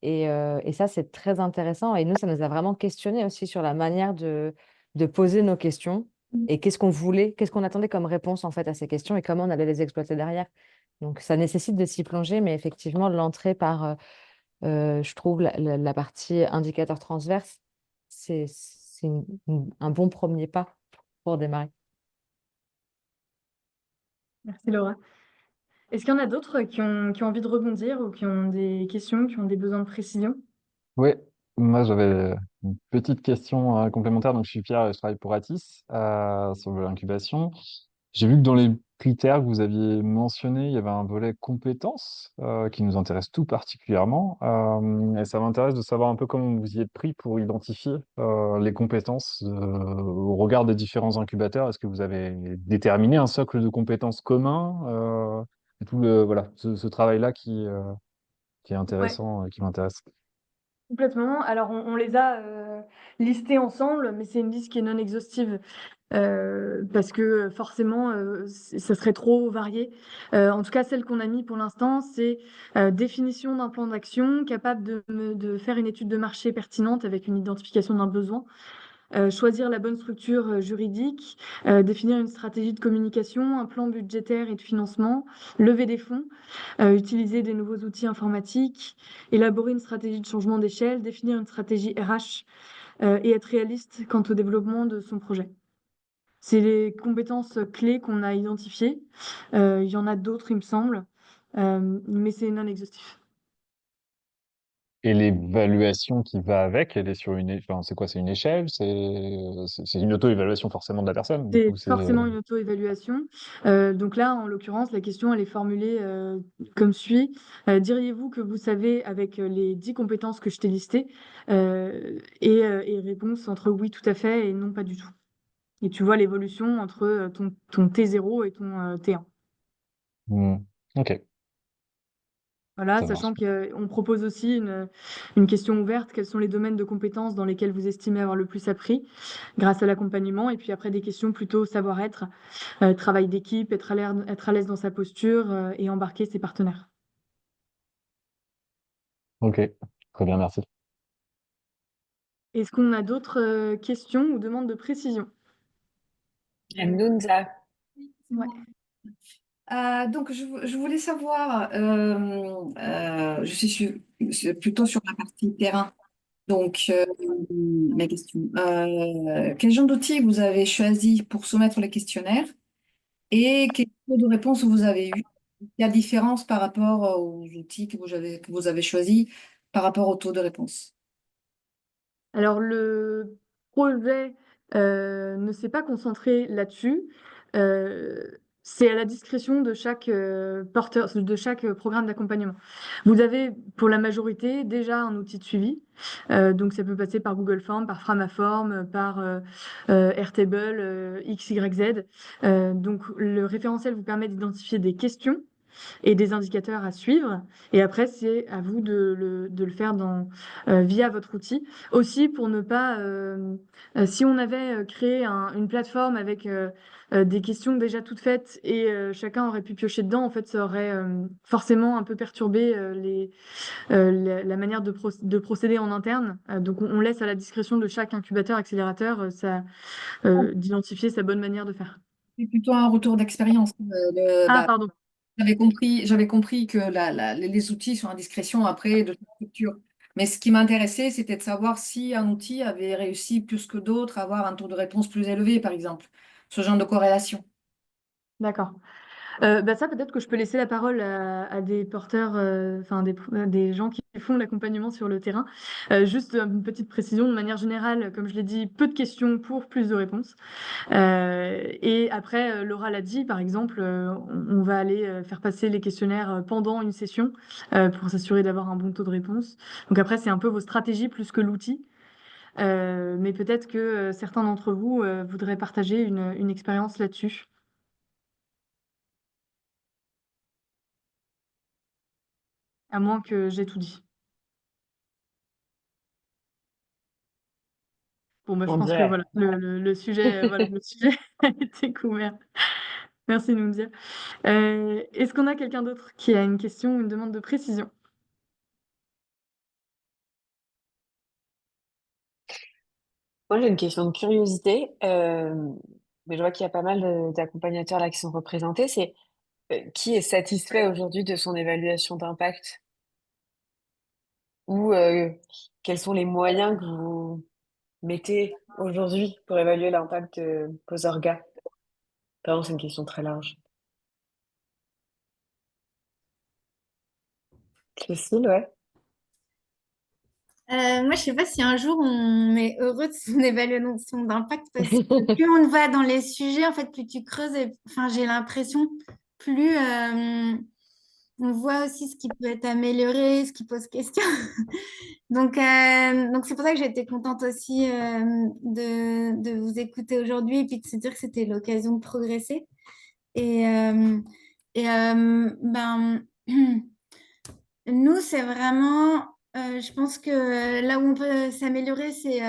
S4: Et ça, c'est très intéressant. Et nous, ça nous a vraiment questionné aussi sur la manière de poser nos questions et qu'est-ce qu'on voulait, qu'est-ce qu'on attendait comme réponse en fait à ces questions et comment on allait les exploiter derrière. Donc, ça nécessite de s'y plonger, mais effectivement, l'entrée par je trouve la partie indicateur transverse, c'est un bon premier pas pour démarrer.
S2: Merci Laura. Est-ce qu'il y en a d'autres qui ont envie de rebondir ou qui ont des questions, qui ont des besoins de précision?
S7: Oui, moi j'avais une petite question complémentaire. Donc je suis Pierre, je travaille pour Atis sur l'incubation. J'ai vu que dans les critères que vous aviez mentionnés, il y avait un volet compétences qui nous intéresse tout particulièrement. Et ça m'intéresse de savoir un peu comment vous y êtes pris pour identifier les compétences au regard des différents incubateurs. Est-ce que vous avez déterminé un socle de compétences commun et tout voilà, ce travail-là qui est
S2: Ouais.
S7: intéressant, qui m'intéresse.
S2: Complètement. Alors, on les a listés ensemble, mais c'est une liste qui est non exhaustive parce que forcément, ça serait trop varié. En tout cas, celle qu'on a mis pour l'instant, c'est définition d'un plan d'action capable de faire une étude de marché pertinente avec une identification d'un besoin, choisir la bonne structure juridique, définir une stratégie de communication, un plan budgétaire et de financement, lever des fonds, utiliser des nouveaux outils informatiques, élaborer une stratégie de changement d'échelle, définir une stratégie RH et être réaliste quant au développement de son projet. C'est les compétences clés qu'on a identifiées. Il y en a d'autres, il me semble, mais c'est non exhaustif.
S7: Et l'évaluation qui va avec, elle est sur enfin, c'est quoi? C'est une échelle? C'est une auto-évaluation forcément de la personne. Du
S2: C'est
S7: coup, c'est.
S2: forcément une auto-évaluation. Donc là, en l'occurrence, la question, elle est formulée comme suit. Diriez-vous que vous savez, avec les 10 compétences que je t'ai listées, et réponse entre oui, tout à fait, et non, pas du tout. Et tu vois l'évolution entre ton T0 et ton T1.
S7: Hmm. Ok,
S2: Voilà,
S7: ça marche.
S2: sachant qu'on propose aussi une question ouverte. Quels sont les domaines de compétences dans lesquels vous estimez avoir le plus appris grâce à l'accompagnement? Et puis après, des questions plutôt savoir-être, travail d'équipe, être à l'aise dans sa posture et embarquer ses partenaires.
S7: Ok, très bien, merci.
S2: Est-ce qu'on a d'autres questions ou demandes de précision?
S1: Nunza.
S2: Ouais.
S8: Donc, je voulais savoir, plutôt sur la partie terrain. Donc, mes questions. Quel genre d'outils vous avez choisi pour soumettre les questionnaires et quel taux de réponse vous avez eu? La différence par rapport aux outils que vous avez choisis par rapport au taux de réponse.
S2: Alors, le projet ne s'est pas concentré là-dessus. Euh, c'est à la discrétion de chaque porteur, de chaque programme d'accompagnement. Vous avez, pour la majorité, déjà un outil de suivi. Donc, ça peut passer par Google Forms, par Framaform, par Airtable, XYZ. Donc, le référentiel vous permet d'identifier des questions et des indicateurs à suivre. Et après, c'est à vous de le faire via votre outil. Aussi, pour ne pas... si on avait créé une plateforme avec des questions déjà toutes faites et chacun aurait pu piocher dedans, en fait, ça aurait forcément un peu perturbé la manière de procéder en interne. Donc, on laisse à la discrétion de chaque incubateur, accélérateur, d'identifier sa bonne manière de faire.
S8: C'est plutôt un retour d'expérience.
S2: Ah, pardon.
S8: J'avais compris que les outils sont à discrétion après de toute structure. Mais ce qui m'intéressait, c'était de savoir si un outil avait réussi plus que d'autres à avoir un taux de réponse plus élevé, par exemple. Ce genre de corrélation.
S2: D'accord. Bah ça, peut-être que je peux laisser la parole à des porteurs, enfin des gens qui font l'accompagnement sur le terrain. Juste une petite précision, de manière générale, comme je l'ai dit, peu de questions pour plus de réponses. Et après, Laura l'a dit, par exemple, on va aller faire passer les questionnaires pendant une session pour s'assurer d'avoir un bon taux de réponse. Donc après, c'est un peu vos stratégies plus que l'outil. Mais peut-être que certains d'entre vous voudraient partager une expérience là-dessus, à moins que j'ai tout dit. Bon, bah, je
S1: On
S2: pense que
S1: dirait.
S2: voilà, le sujet, voilà, le sujet a été couvert. Merci de nous le dire. Est-ce qu'on a quelqu'un d'autre qui a une question ou une demande de précision?
S1: Moi, j'ai une question de curiosité, mais je vois qu'il y a pas mal d'accompagnateurs là qui sont représentés. C'est qui est satisfait aujourd'hui de son évaluation d'impact ou quels sont les moyens que vous mettez aujourd'hui pour évaluer l'impact de vos orgas? Pardon, c'est une question très large. Cécile, ouais.
S6: Moi, je sais pas si un jour on est heureux de son évaluation d'impact parce que plus on va dans les sujets, en fait, plus tu creuses. Enfin, j'ai l'impression, plus on voit aussi ce qui peut être amélioré, ce qui pose question. Donc c'est pour ça que j'ai été contente aussi de vous écouter aujourd'hui et puis de se dire que c'était l'occasion de progresser. Et, ben, nous, c'est vraiment, je pense que là où on peut s'améliorer, c'est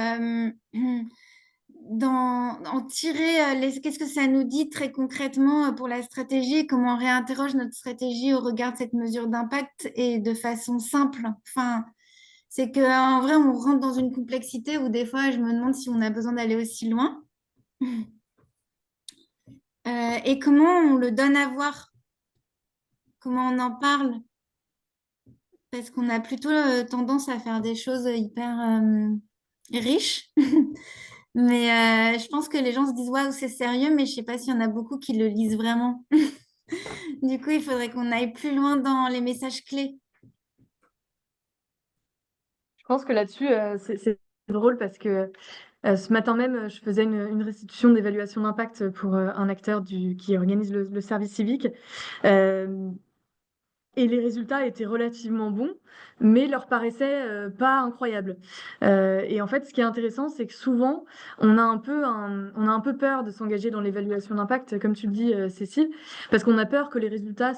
S6: en tirer qu'est-ce que ça nous dit très concrètement pour la stratégie, comment on réinterroge notre stratégie au regard de cette mesure d'impact et de façon simple. Enfin, c'est qu'en vrai, on rentre dans une complexité où des fois, je me demande si on a besoin d'aller aussi loin. Et comment on le donne à voir, comment on en parle, parce qu'on a plutôt tendance à faire des choses hyper riches. Mais je pense que les gens se disent, waouh, c'est sérieux, mais je sais pas s'il y en a beaucoup qui le lisent vraiment. Du coup, il faudrait qu'on aille plus loin dans les messages clés.
S2: Je pense que là-dessus, c'est drôle parce que ce matin même, je faisais une restitution d'évaluation d'impact pour un acteur qui organise le service civique. Euh, Et les résultats étaient relativement bons, mais leur paraissaient pas incroyables. Et en fait, ce qui est intéressant, c'est que souvent, on a un peu peur de s'engager dans l'évaluation d'impact, comme tu le dis, Cécile, parce qu'on a peur que les résultats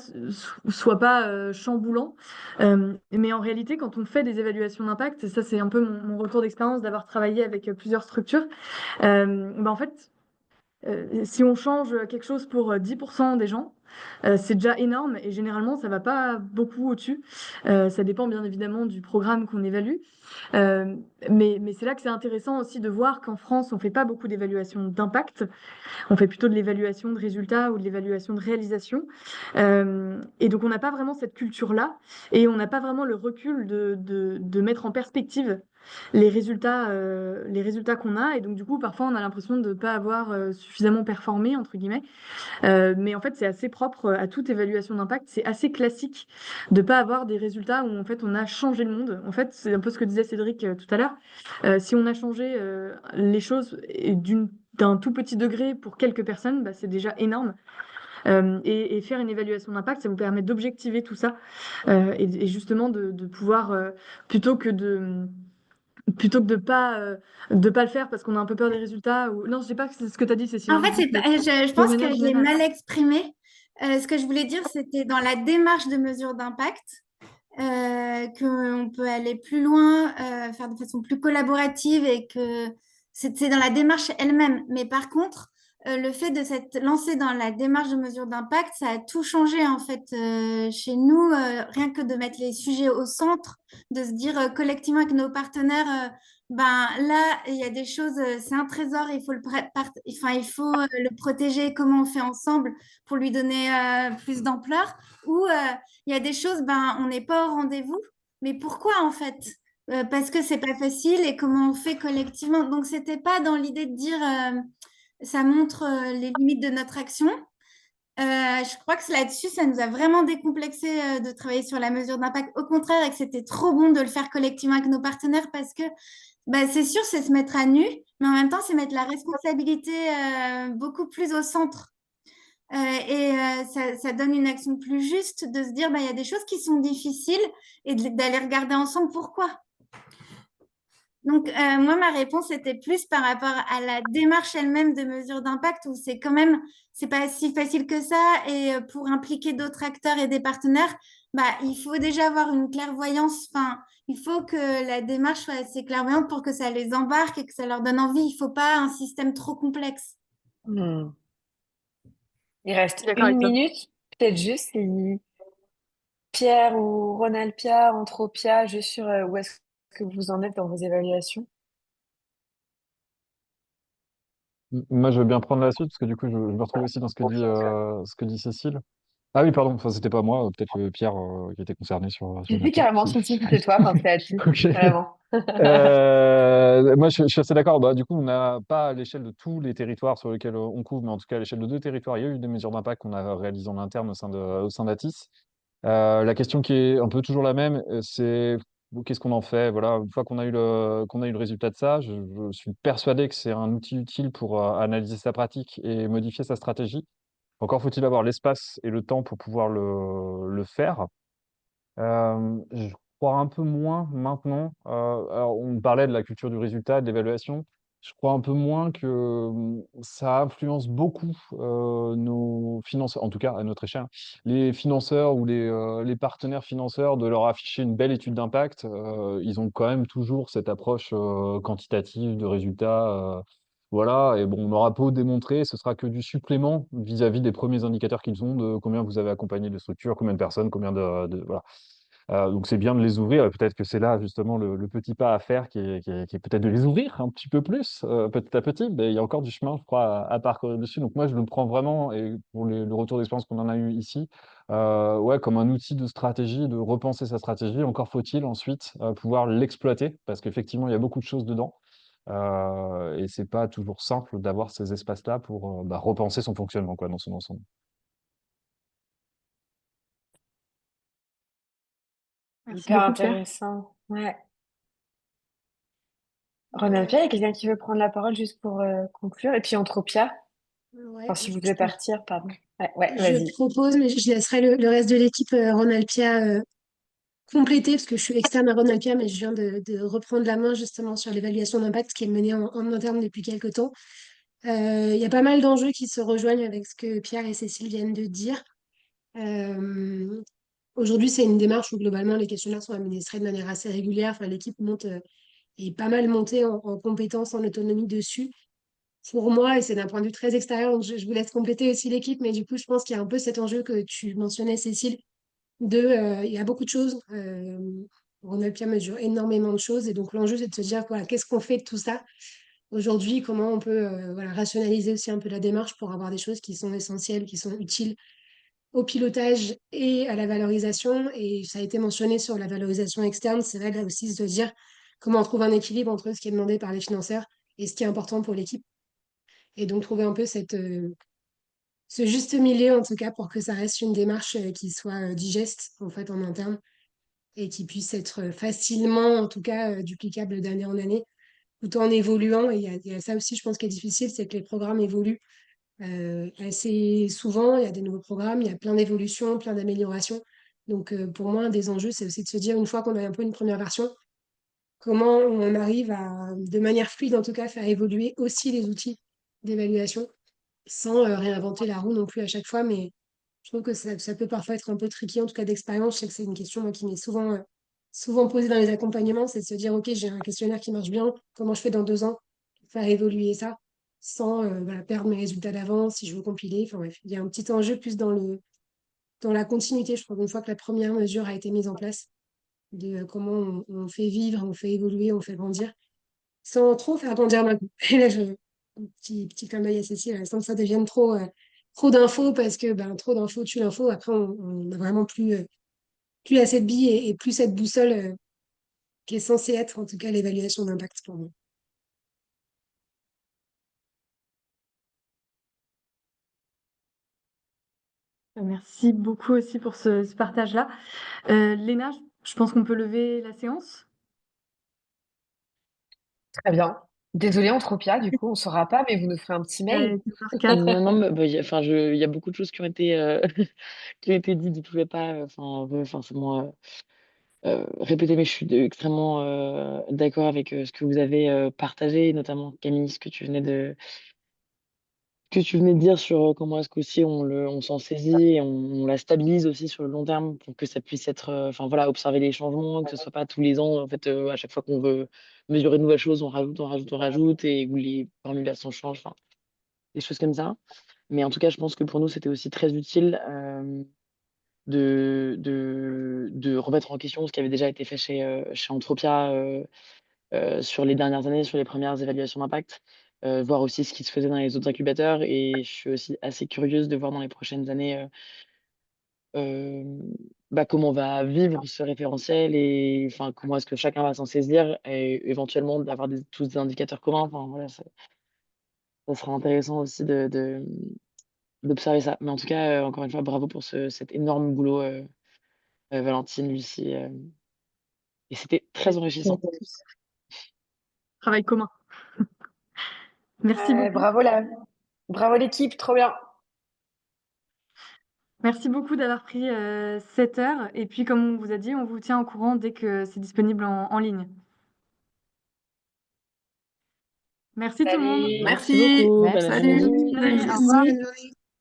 S2: soient pas chamboulants. Mais en réalité, quand on fait des évaluations d'impact, ça c'est un peu mon retour d'expérience d'avoir travaillé avec plusieurs structures, en fait, si on change quelque chose pour 10% des gens, c'est déjà énorme et généralement, ça va pas beaucoup au-dessus. Ça dépend bien évidemment du programme qu'on évalue. Euh, mais c'est là que c'est intéressant aussi de voir qu'en France, on fait pas beaucoup d'évaluation d'impact. On fait plutôt de l'évaluation de résultats ou de l'évaluation de réalisation. Et donc, on n'a pas vraiment cette culture-là et on n'a pas vraiment le recul de mettre en perspective les résultats qu'on a. Et donc, du coup, parfois, on a l'impression de ne pas avoir suffisamment performé, entre guillemets. Mais en fait, c'est assez propre à toute évaluation d'impact. C'est assez classique de ne pas avoir des résultats où, en fait, on a changé le monde. En fait, c'est un peu ce que disait Cédric tout à l'heure. Si on a changé les choses d'un tout petit degré pour quelques personnes, bah, c'est déjà énorme. Et faire une évaluation d'impact, ça vous permet d'objectiver tout ça et justement de pouvoir, plutôt que de pas le faire parce qu'on a un peu peur des résultats. Ou... Non, je sais pas que c'est ce que tu as dit, Cécile,
S6: En
S2: hein,
S6: fait,
S2: du coup,
S6: je
S2: de
S6: pense que
S2: manière
S6: j'ai
S2: générale.
S6: mal exprimé. Ce que je voulais dire, c'était dans la démarche de mesure d'impact, qu'on peut aller plus loin, faire de façon plus collaborative et que c'est dans la démarche elle-même. Mais par contre, le fait de s'être lancé dans la démarche de mesure d'impact, ça a tout changé en fait chez nous, rien que de mettre les sujets au centre, de se dire collectivement avec nos partenaires, ben là, il y a des choses, c'est un trésor, il faut enfin, il faut le protéger, comment on fait ensemble pour lui donner plus d'ampleur, ou il y a des choses, ben, on n'est pas au rendez-vous. Mais pourquoi en fait? Parce que c'est pas facile et comment on fait collectivement. Donc, c'était pas dans l'idée de dire ça montre les limites de notre action. Je crois que là-dessus, ça nous a vraiment décomplexé de travailler sur la mesure d'impact. Au contraire, et que c'était trop bon de le faire collectivement avec nos partenaires parce que bah, c'est sûr, c'est se mettre à nu, mais en même temps, c'est mettre la responsabilité beaucoup plus au centre. Ça donne une action plus juste de se dire, bah, il y a des choses qui sont difficiles et d'aller regarder ensemble pourquoi. Donc, moi, ma réponse était plus par rapport à la démarche elle-même de mesure d'impact où c'est quand même, c'est pas si facile que ça. Et pour impliquer d'autres acteurs et des partenaires, bah, il faut déjà avoir une clairvoyance. Enfin, il faut que la démarche soit assez clairvoyante pour que ça les embarque et que ça leur donne envie. Il faut pas un système trop complexe.
S1: Hmm. Il
S2: Je
S1: reste
S2: suis d'accord
S1: une
S2: avec toi.
S1: minute, peut-être juste, si Pierre ou Ronald Pia, Anthropia, juste sur où est-ce que vous en êtes dans vos évaluations.
S7: Moi, je veux bien prendre la suite parce que du coup, je me retrouve aussi dans ce que dit Cécile. Ah oui, pardon, enfin, c'était pas moi, peut-être Pierre qui était concerné sur
S1: J'ai
S7: le
S1: vu
S7: point.
S1: carrément si c'était toi, enfin, c'était là-dessus,
S7: Ok.
S1: vraiment.
S7: Moi, je suis assez d'accord. Bah, du coup, on n'a pas à l'échelle de tous les territoires sur lesquels on couvre, mais en tout cas, à l'échelle de 2 territoires, il y a eu des mesures d'impact qu'on a réalisées en interne au sein d'Atis. La question qui est un peu toujours la même, c'est bon, qu'est-ce qu'on en fait? Voilà, une fois qu'on a eu le résultat de ça, je suis persuadé que c'est un outil utile pour analyser sa pratique et modifier sa stratégie. Encore faut-il avoir l'espace et le temps pour pouvoir le faire. Je crois un peu moins maintenant. Alors, on parlait de la culture du résultat, de l'évaluation. Je crois un peu moins que ça influence beaucoup nos financeurs, en tout cas à notre échelle, les financeurs ou les partenaires financeurs de leur afficher une belle étude d'impact. Ils ont quand même toujours cette approche quantitative de résultats. Voilà, et bon, on aura beau démontrer, ce sera que du supplément vis-à-vis des premiers indicateurs qu'ils ont de combien vous avez accompagné de structures, combien de personnes, combien voilà. Donc c'est bien de les ouvrir, et peut-être que c'est là justement le petit pas à faire qui est peut-être de les ouvrir un petit peu plus, petit à petit, mais il y a encore du chemin, je crois, à parcourir dessus. Donc moi, je le prends vraiment, et pour le retour d'expérience qu'on en a eu ici, ouais, comme un outil de stratégie, de repenser sa stratégie. Encore faut-il ensuite pouvoir l'exploiter, parce qu'effectivement, il y a beaucoup de choses dedans. Et c'est pas toujours simple d'avoir ces espaces-là pour bah, repenser son fonctionnement quoi, dans son ensemble.
S2: Merci
S1: Hyper
S2: beaucoup, Pierre.
S1: intéressant. Ouais. Ronald Pia, il y a quelqu'un qui veut prendre la parole juste pour conclure. Et puis Anthropia,
S9: Ouais,
S1: enfin, si vous devez partir, pardon. Ouais, ouais,
S9: je
S1: vas-y.
S9: propose, mais je laisserai le reste de l'équipe Ronalpia compléter, parce que je suis externe à Ronalpia, mais je viens de reprendre la main justement sur l'évaluation d'impact qui est menée en interne depuis quelques temps. Il y a pas mal d'enjeux qui se rejoignent avec ce que Pierre et Cécile viennent de dire. Euh, Aujourd'hui, c'est une démarche où globalement les questionnaires sont administrés de manière assez régulière. Enfin, l'équipe monte est pas mal montée en compétences, en autonomie dessus. pour moi, et c'est d'un point de vue très extérieur, donc je vous laisse compléter aussi l'équipe, mais du coup, je pense qu'il y a un peu cet enjeu que tu mentionnais, Cécile, il y a beaucoup de choses. Ronald Pia mesure énormément de choses, et donc l'enjeu, c'est de se dire, voilà, qu'est-ce qu'on fait de tout ça aujourd'hui, comment on peut voilà, rationaliser aussi un peu la démarche pour avoir des choses qui sont essentielles, qui sont utiles au pilotage et à la valorisation. Et ça a été mentionné sur la valorisation externe, c'est vrai là aussi de se dire comment on trouve un équilibre entre ce qui est demandé par les financeurs et ce qui est important pour l'équipe. Et donc trouver un peu ce juste milieu, en tout cas, pour que ça reste une démarche qui soit digeste, en fait, en interne, et qui puisse être facilement, en tout cas, duplicable d'année en année, tout en évoluant. Et il y a ça aussi, je pense, qui est difficile, c'est que les programmes évoluent assez souvent. Il y a des nouveaux programmes, il y a plein d'évolutions, plein d'améliorations. Donc, pour moi, un des enjeux, c'est aussi de se dire, une fois qu'on a un peu une première version, comment on arrive à, de manière fluide, en tout cas, faire évoluer aussi les outils d'évaluation sans réinventer la roue non plus à chaque fois. Mais je trouve que ça peut parfois être un peu tricky, en tout cas d'expérience. Je sais que c'est une question moi, qui m'est souvent posée dans les accompagnements, c'est de se dire, OK, j'ai un questionnaire qui marche bien, comment je fais dans 2 ans pour faire évoluer ça sans voilà, perdre mes résultats d'avance si je veux compiler. Enfin bref, il y a un petit enjeu plus dans la continuité, je crois, une fois que la première mesure a été mise en place, de comment on fait vivre, on fait évoluer, on fait grandir, sans trop faire grandir d'un coup. Et là, un petit clin d'œil à Cécile, sans que ça devienne trop d'infos, parce que ben, trop d'infos tue l'info. Après, on n'a vraiment plus assez de billes et plus cette boussole qui est censée être, en tout cas, l'évaluation d'impact pour moi.
S2: Merci beaucoup aussi pour ce partage-là. Léna, je pense qu'on peut lever la séance.
S1: Très bien. Désolée, Anthropia, du coup, on ne saura pas, mais vous nous ferez un petit mail.
S2: 4.
S10: Non, non, mais, bah, enfin, il y a beaucoup de choses qui ont été, qui ont été dites. Je ne pouvais pas forcément répéter, mais je suis extrêmement d'accord avec ce que vous avez partagé, notamment Camille, ce que tu venais de dire sur comment est-ce qu'aussi on s'en saisit et on la stabilise aussi sur le long terme pour que ça puisse être, enfin voilà, observer les changements, que ce soit pas tous les ans, en fait, à chaque fois qu'on veut mesurer de nouvelles choses, on rajoute, on rajoute, on rajoute et où les formulations changent, enfin, des choses comme ça. Mais en tout cas, je pense que pour nous, c'était aussi très utile de remettre en question ce qui avait déjà été fait chez Entropia sur les dernières années, sur les premières évaluations d'impact, voir aussi ce qui se faisait dans les autres incubateurs. Et je suis aussi assez curieuse de voir dans les prochaines années comment on va vivre ce référentiel et enfin, comment est-ce que chacun va s'en saisir et éventuellement d'avoir tous des indicateurs communs. Enfin, voilà, ça sera intéressant aussi d'observer ça. Mais en tout cas, encore une fois, bravo pour cet énorme boulot, Valentine, Lucie. Et c'était très enrichissant.
S2: Travail commun. Merci beaucoup.
S1: Bravo l'équipe, trop bien.
S2: Merci beaucoup d'avoir pris 7 heures. Et puis, comme on vous a dit, on vous tient au courant dès que c'est disponible en ligne. Merci tout le monde.
S1: Salut.
S10: Merci
S5: Merci.
S10: beaucoup. Bon
S4: Merci.
S10: après-midi.
S2: Bonne journée. Au
S9: Merci,
S2: revoir.
S9: bonne journée.